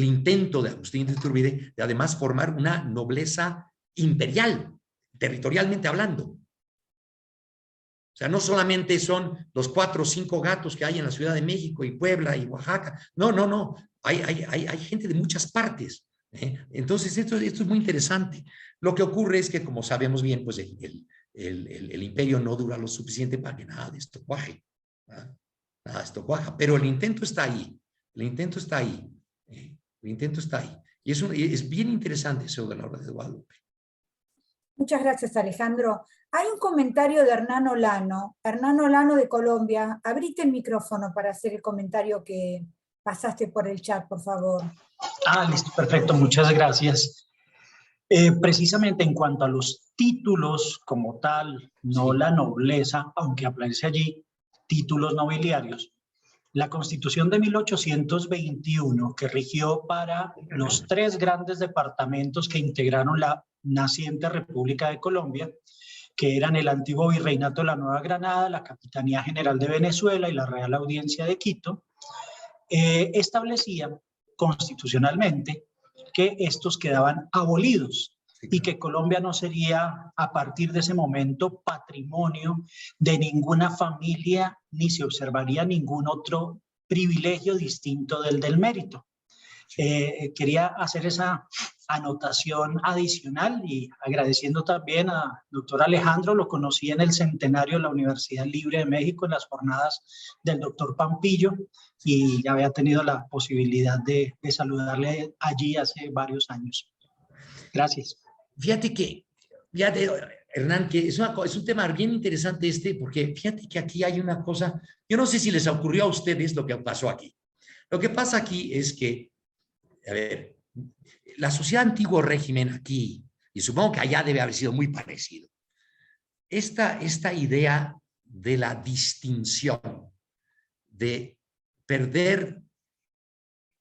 intento de Agustín de Iturbide de además formar una nobleza imperial, territorialmente hablando. O sea, no solamente son los 4 o 5 gatos que hay en la Ciudad de México y Puebla y Oaxaca. No. Hay gente de muchas partes. Entonces, esto es muy interesante. Lo que ocurre es que, como sabemos bien, pues el imperio no dura lo suficiente para que nada de esto cuaje. Nada de esto cuaja, pero el intento está ahí. El intento está ahí. El intento está ahí. Y es bien interesante eso de la Orden de Guadalupe. Muchas gracias, Alejandro. Hay un comentario de Hernán Olano de Colombia. Abrite el micrófono para hacer el comentario que pasaste por el chat, por favor. Listo, perfecto, muchas gracias. Precisamente en cuanto a los títulos como tal, no la nobleza, aunque aparece allí, títulos nobiliarios. La Constitución de 1821, que rigió para los 3 grandes departamentos que integraron la naciente República de Colombia, que eran el antiguo Virreinato de la Nueva Granada, la Capitanía General de Venezuela y la Real Audiencia de Quito, establecía constitucionalmente que estos quedaban abolidos y que Colombia no sería a partir de ese momento patrimonio de ninguna familia ni se observaría ningún otro privilegio distinto del mérito. Quería hacer esa anotación adicional y agradeciendo también a doctor Alejandro, lo conocí en el centenario de la Universidad Libre de México en las jornadas del doctor Pampillo y ya había tenido la posibilidad de saludarle allí hace varios años. Gracias. Fíjate, Hernán, que es un tema bien interesante porque fíjate que aquí hay una cosa, yo no sé si les ocurrió a ustedes lo que pasó aquí. Lo que pasa aquí es que, a ver, la sociedad antiguo régimen aquí, y supongo que allá debe haber sido muy parecido, esta idea de la distinción, de perder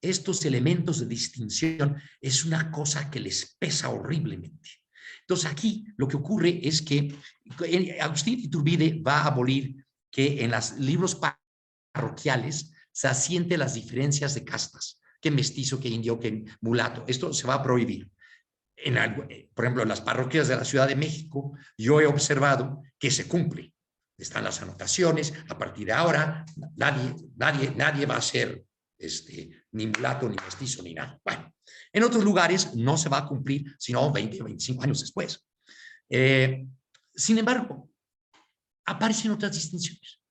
estos elementos de distinción, es una cosa que les pesa horriblemente. Entonces aquí lo que ocurre es que Agustín Iturbide va a abolir que en los libros parroquiales se asiente las diferencias de castas, que mestizo, que indio, que mulato. Esto se va a prohibir. Por ejemplo, en las parroquias de la Ciudad de México, yo he observado que se cumple. Están las anotaciones. A partir de ahora, nadie va a ser ni mulato, ni mestizo, ni nada. Bueno, en otros lugares no se va a cumplir, sino 20 o 25 años después. Sin embargo, aparecen otras distinciones.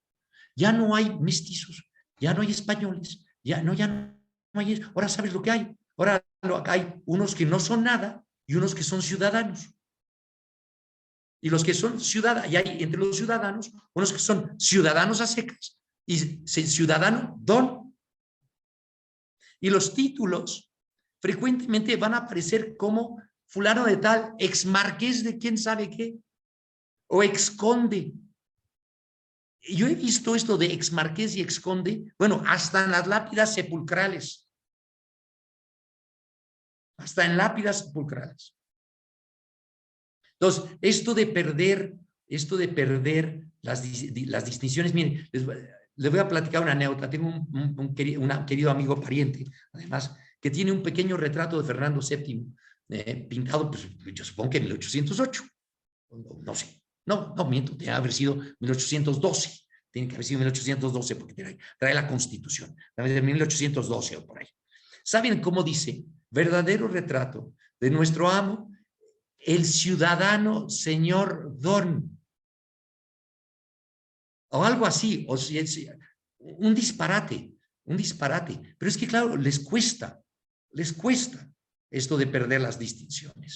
Ya no hay mestizos, ya no hay españoles, ya no hay. Ahora sabes lo que hay. Ahora hay unos que no son nada y unos que son ciudadanos. Y los que son ciudadanos, y hay entre los ciudadanos unos que son ciudadanos a secas y ciudadano don. Y los títulos frecuentemente van a aparecer como fulano de tal, ex marqués de quién sabe qué, o ex conde. Yo he visto esto de ex marqués y ex conde, bueno, hasta en las lápidas sepulcrales. Hasta en lápidas sepulcrales. Entonces, esto de perder las distinciones, miren, les voy a platicar una anécdota. Tengo un querido amigo pariente, además, que tiene un pequeño retrato de Fernando VII, pintado, pues, yo supongo que en 1808. No sé. No, miento, debe haber sido 1812. Tiene que haber sido 1812 porque trae la Constitución. De 1812 o por ahí. ¿Saben cómo dice? Verdadero retrato de nuestro amo, el ciudadano señor Don. O algo así, o un disparate. Pero es que, claro, les cuesta esto de perder las distinciones.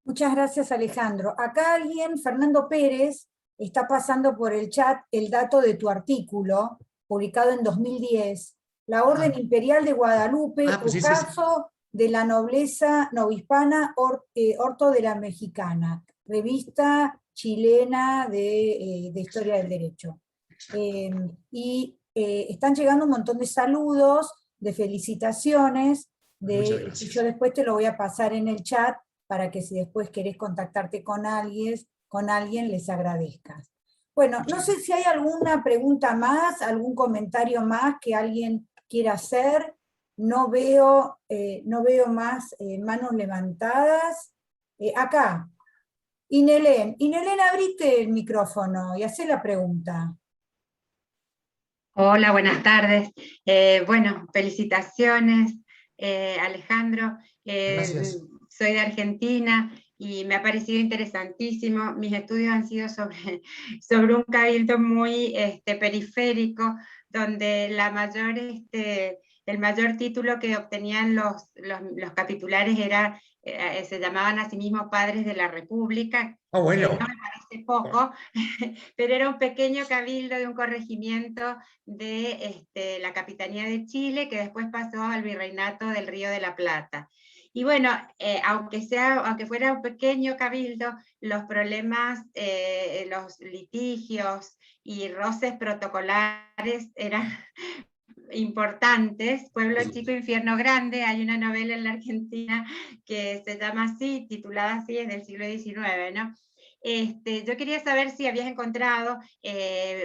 Muchas gracias, Alejandro. Acá Fernando Pérez, está pasando por el chat el dato de tu artículo, publicado en 2010, La Orden Imperial de Guadalupe, pues caso de la nobleza novohispana, orto de la mexicana, revista chilena de Historia del Derecho. Están llegando un montón de saludos, de felicitaciones, y yo después te lo voy a pasar en el chat, para que si después querés contactarte con alguien les agradezcas. Bueno, no sé si hay alguna pregunta más, algún comentario más que alguien quiera hacer. No veo más manos levantadas. Acá, Inelén, abrite el micrófono y hacé la pregunta. Hola, buenas tardes. Bueno, felicitaciones Alejandro. Gracias. Soy de Argentina y me ha parecido interesantísimo. Mis estudios han sido sobre un cabildo muy periférico, donde el mayor título que obtenían los capitulares era, se llamaban a sí mismos padres de la República. Ah, bueno. No me parece poco, pero era un pequeño cabildo de un corregimiento de la Capitanía de Chile, que después pasó al Virreinato del Río de la Plata. Y bueno, aunque fuera un pequeño cabildo, los problemas, los litigios y roces protocolares eran importantes. Pueblo chico, infierno grande. Hay una novela en la Argentina que se llama así, titulada así, es del siglo XIX, ¿no? Yo quería saber si habías encontrado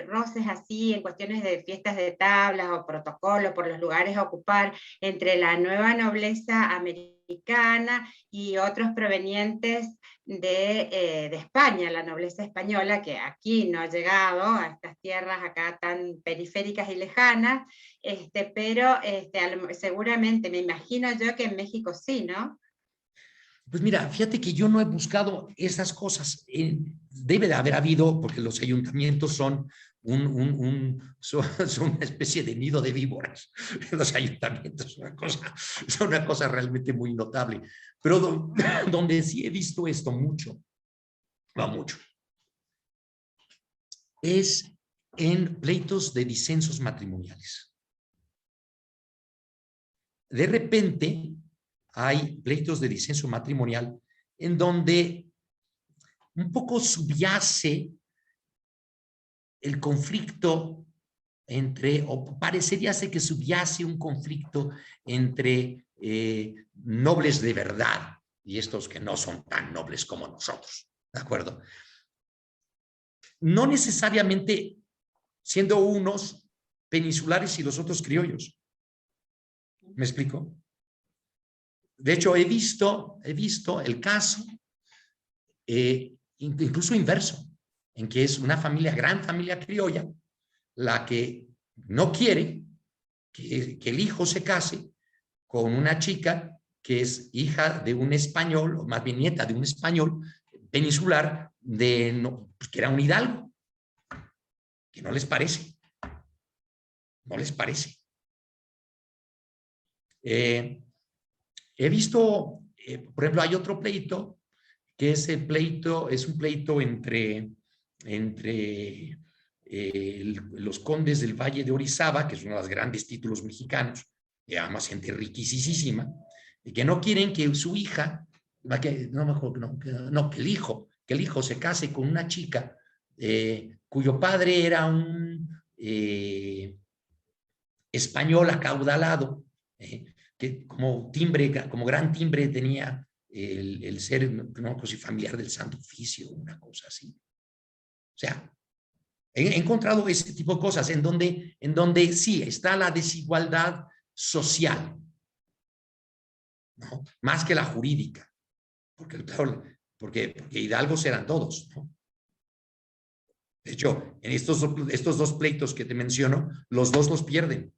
roces así en cuestiones de fiestas de tablas o protocolo por los lugares a ocupar entre la nueva nobleza americana y otros provenientes de España, la nobleza española, que aquí no ha llegado a estas tierras acá tan periféricas y lejanas, pero seguramente, me imagino yo que en México sí, ¿no? Pues mira, fíjate que yo no he buscado esas cosas. Debe de haber habido, porque los ayuntamientos son son una especie de nido de víboras. Los ayuntamientos son una cosa realmente muy notable. Pero donde sí he visto esto mucho, es en pleitos de disensos matrimoniales. De repente hay pleitos de disenso matrimonial en donde un poco subyace el conflicto entre, o parecería ser que subyace un conflicto entre nobles de verdad y estos que no son tan nobles como nosotros, ¿de acuerdo? No necesariamente siendo unos peninsulares y los otros criollos. ¿Me explico? De hecho, he visto el caso, incluso inverso, en que es una gran familia criolla, la que no quiere que el hijo se case con una chica que es hija de un español, o más bien nieta de un español peninsular, que era un hidalgo, que no les parece. No les parece. He visto, por ejemplo, hay otro pleito, que es un pleito entre los condes del Valle de Orizaba, que es uno de los grandes títulos mexicanos, además gente riquísima, y que no quieren que su hija, que el hijo se case con una chica cuyo padre era un español acaudalado, que como gran timbre tenía el ser, no sé si familiar del Santo Oficio, una cosa así. O sea, he encontrado ese tipo de cosas en donde sí está la desigualdad social, ¿no? Más que la jurídica, porque hidalgos eran todos, ¿no? De hecho, en estos dos pleitos que te menciono, los dos los pierden.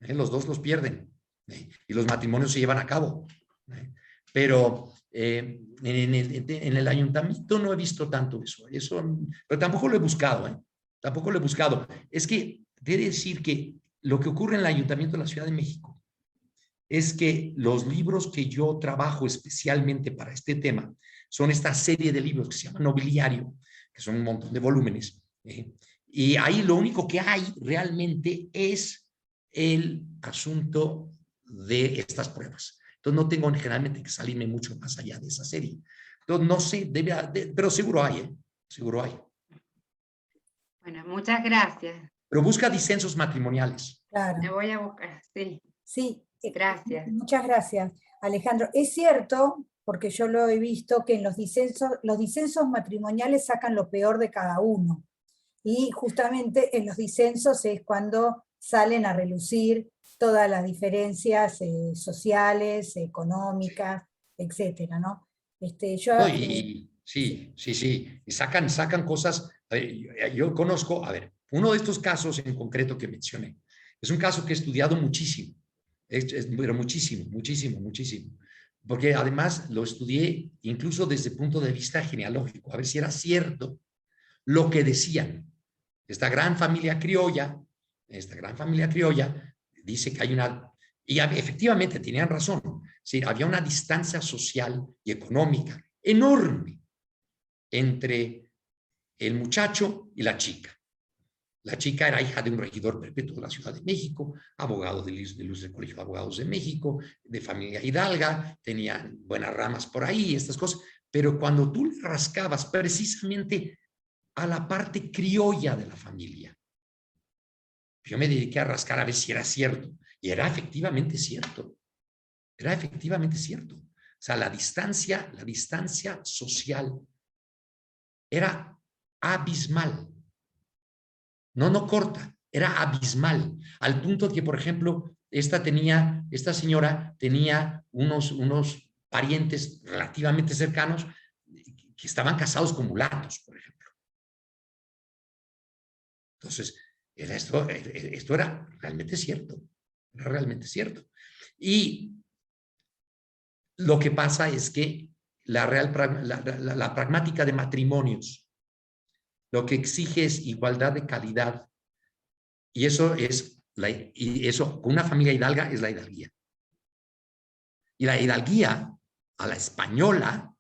Los dos los pierden. Y los matrimonios se llevan a cabo. Pero en el ayuntamiento no he visto tanto eso, pero tampoco lo he buscado, tampoco lo he buscado. Es que debe decir que lo que ocurre en el ayuntamiento de la Ciudad de México es que los libros que yo trabajo especialmente para este tema son esta serie de libros que se llama Nobiliario, que son un montón de volúmenes, y ahí lo único que hay realmente es el asunto de estas pruebas. Entonces no tengo generalmente que salirme mucho más allá de esa serie. Entonces no sé, pero seguro hay, seguro hay. Bueno, muchas gracias. Pero busca disensos matrimoniales. Claro. Me voy a buscar, sí. Sí. Gracias. Muchas gracias, Alejandro. Es cierto, porque yo lo he visto, que en los disensos matrimoniales sacan lo peor de cada uno. Y justamente en los disensos es cuando salen a relucir todas las diferencias sociales, económicas, etcétera, ¿no? Sí. Y sacan cosas. Yo conozco, uno de estos casos en concreto que mencioné, es un caso que he estudiado muchísimo, Pero muchísimo, muchísimo, muchísimo. Porque además lo estudié incluso desde el punto de vista genealógico, a ver si era cierto lo que decían. Esta gran familia criolla dice que hay una, y efectivamente tenían razón, sí, había una distancia social y económica enorme entre el muchacho y la chica. La chica era hija de un regidor perpetuo de la Ciudad de México, abogado del Colegio de Abogados de México, de familia hidalga, tenía buenas ramas por ahí, estas cosas, pero cuando tú le rascabas precisamente a la parte criolla de la familia, yo me dediqué a rascar a ver si era cierto, y era efectivamente cierto. Era efectivamente cierto. O sea, la distancia social era abismal. No corta, era abismal, al punto que, por ejemplo, esta señora tenía unos parientes relativamente cercanos que estaban casados con mulatos, por ejemplo. Entonces, esto era realmente cierto, era realmente cierto. Y lo que pasa es que la pragmática de matrimonios lo que exige es igualdad de calidad. Y eso con una familia hidalga es la hidalguía. Y la hidalguía a la española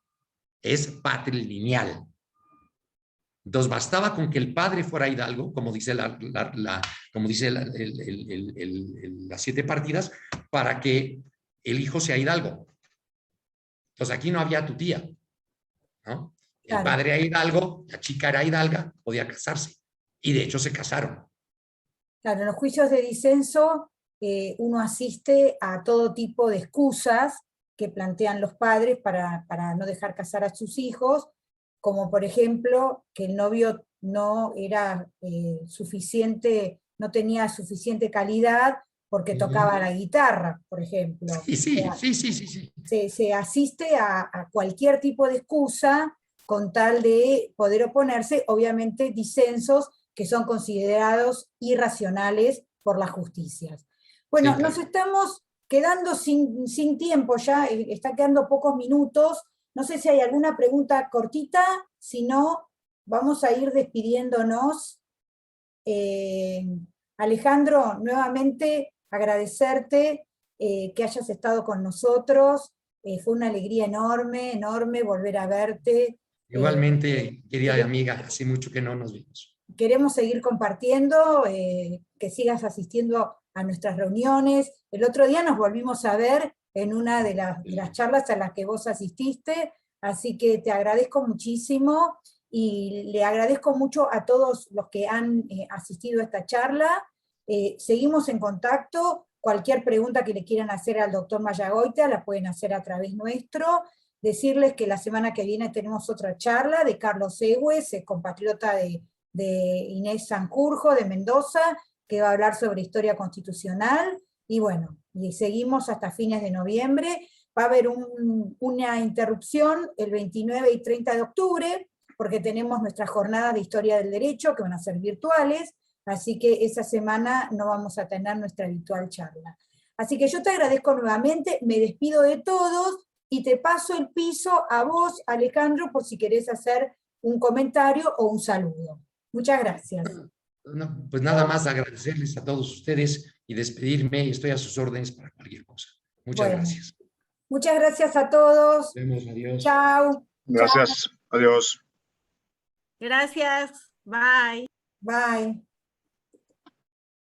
es patrilineal. Entonces bastaba con que el padre fuera hidalgo, como dice las 7 partidas, para que el hijo sea hidalgo. Entonces aquí no había tutía, ¿no? El padre era hidalgo, la chica era hidalga, podía casarse. Y de hecho se casaron. Claro, en los juicios de disenso uno asiste a todo tipo de excusas que plantean los padres para no dejar casar a sus hijos, como por ejemplo que el novio no era suficiente, no tenía suficiente calidad porque tocaba la guitarra, por ejemplo. Sí. Se asiste a cualquier tipo de excusa con tal de poder oponerse, obviamente disensos que son considerados irracionales por las justicias. Bueno, sí, claro. Nos estamos quedando sin tiempo ya, está quedando pocos minutos. No sé si hay alguna pregunta cortita, si no, vamos a ir despidiéndonos. Alejandro, nuevamente agradecerte que hayas estado con nosotros. Fue una alegría enorme, enorme volver a verte. Igualmente, querida amiga, hace mucho que no nos vimos. Queremos seguir compartiendo, que sigas asistiendo a nuestras reuniones. El otro día nos volvimos a ver en una de las charlas a las que vos asististe, así que te agradezco muchísimo y le agradezco mucho a todos los que han asistido a esta charla. Seguimos en contacto. Cualquier pregunta que le quieran hacer al doctor Mayagoita la pueden hacer a través nuestro. Decirles que la semana que viene tenemos otra charla de Carlos Egues, compatriota de Inés Sanjurjo de Mendoza, que va a hablar sobre historia constitucional, y bueno, y seguimos hasta fines de noviembre. Va a haber una interrupción el 29 y 30 de octubre, porque tenemos nuestras jornadas de historia del derecho, que van a ser virtuales, así que esa semana no vamos a tener nuestra habitual charla. Así que yo te agradezco nuevamente, me despido de todos, y te paso el piso a vos, Alejandro, por si querés hacer un comentario o un saludo. Muchas gracias. No, pues nada más agradecerles a todos ustedes y despedirme, y estoy a sus órdenes para cualquier cosa. Muchas gracias. Muchas gracias a todos. Nos vemos, adiós. Chao. Gracias, adiós. Gracias, bye. Bye.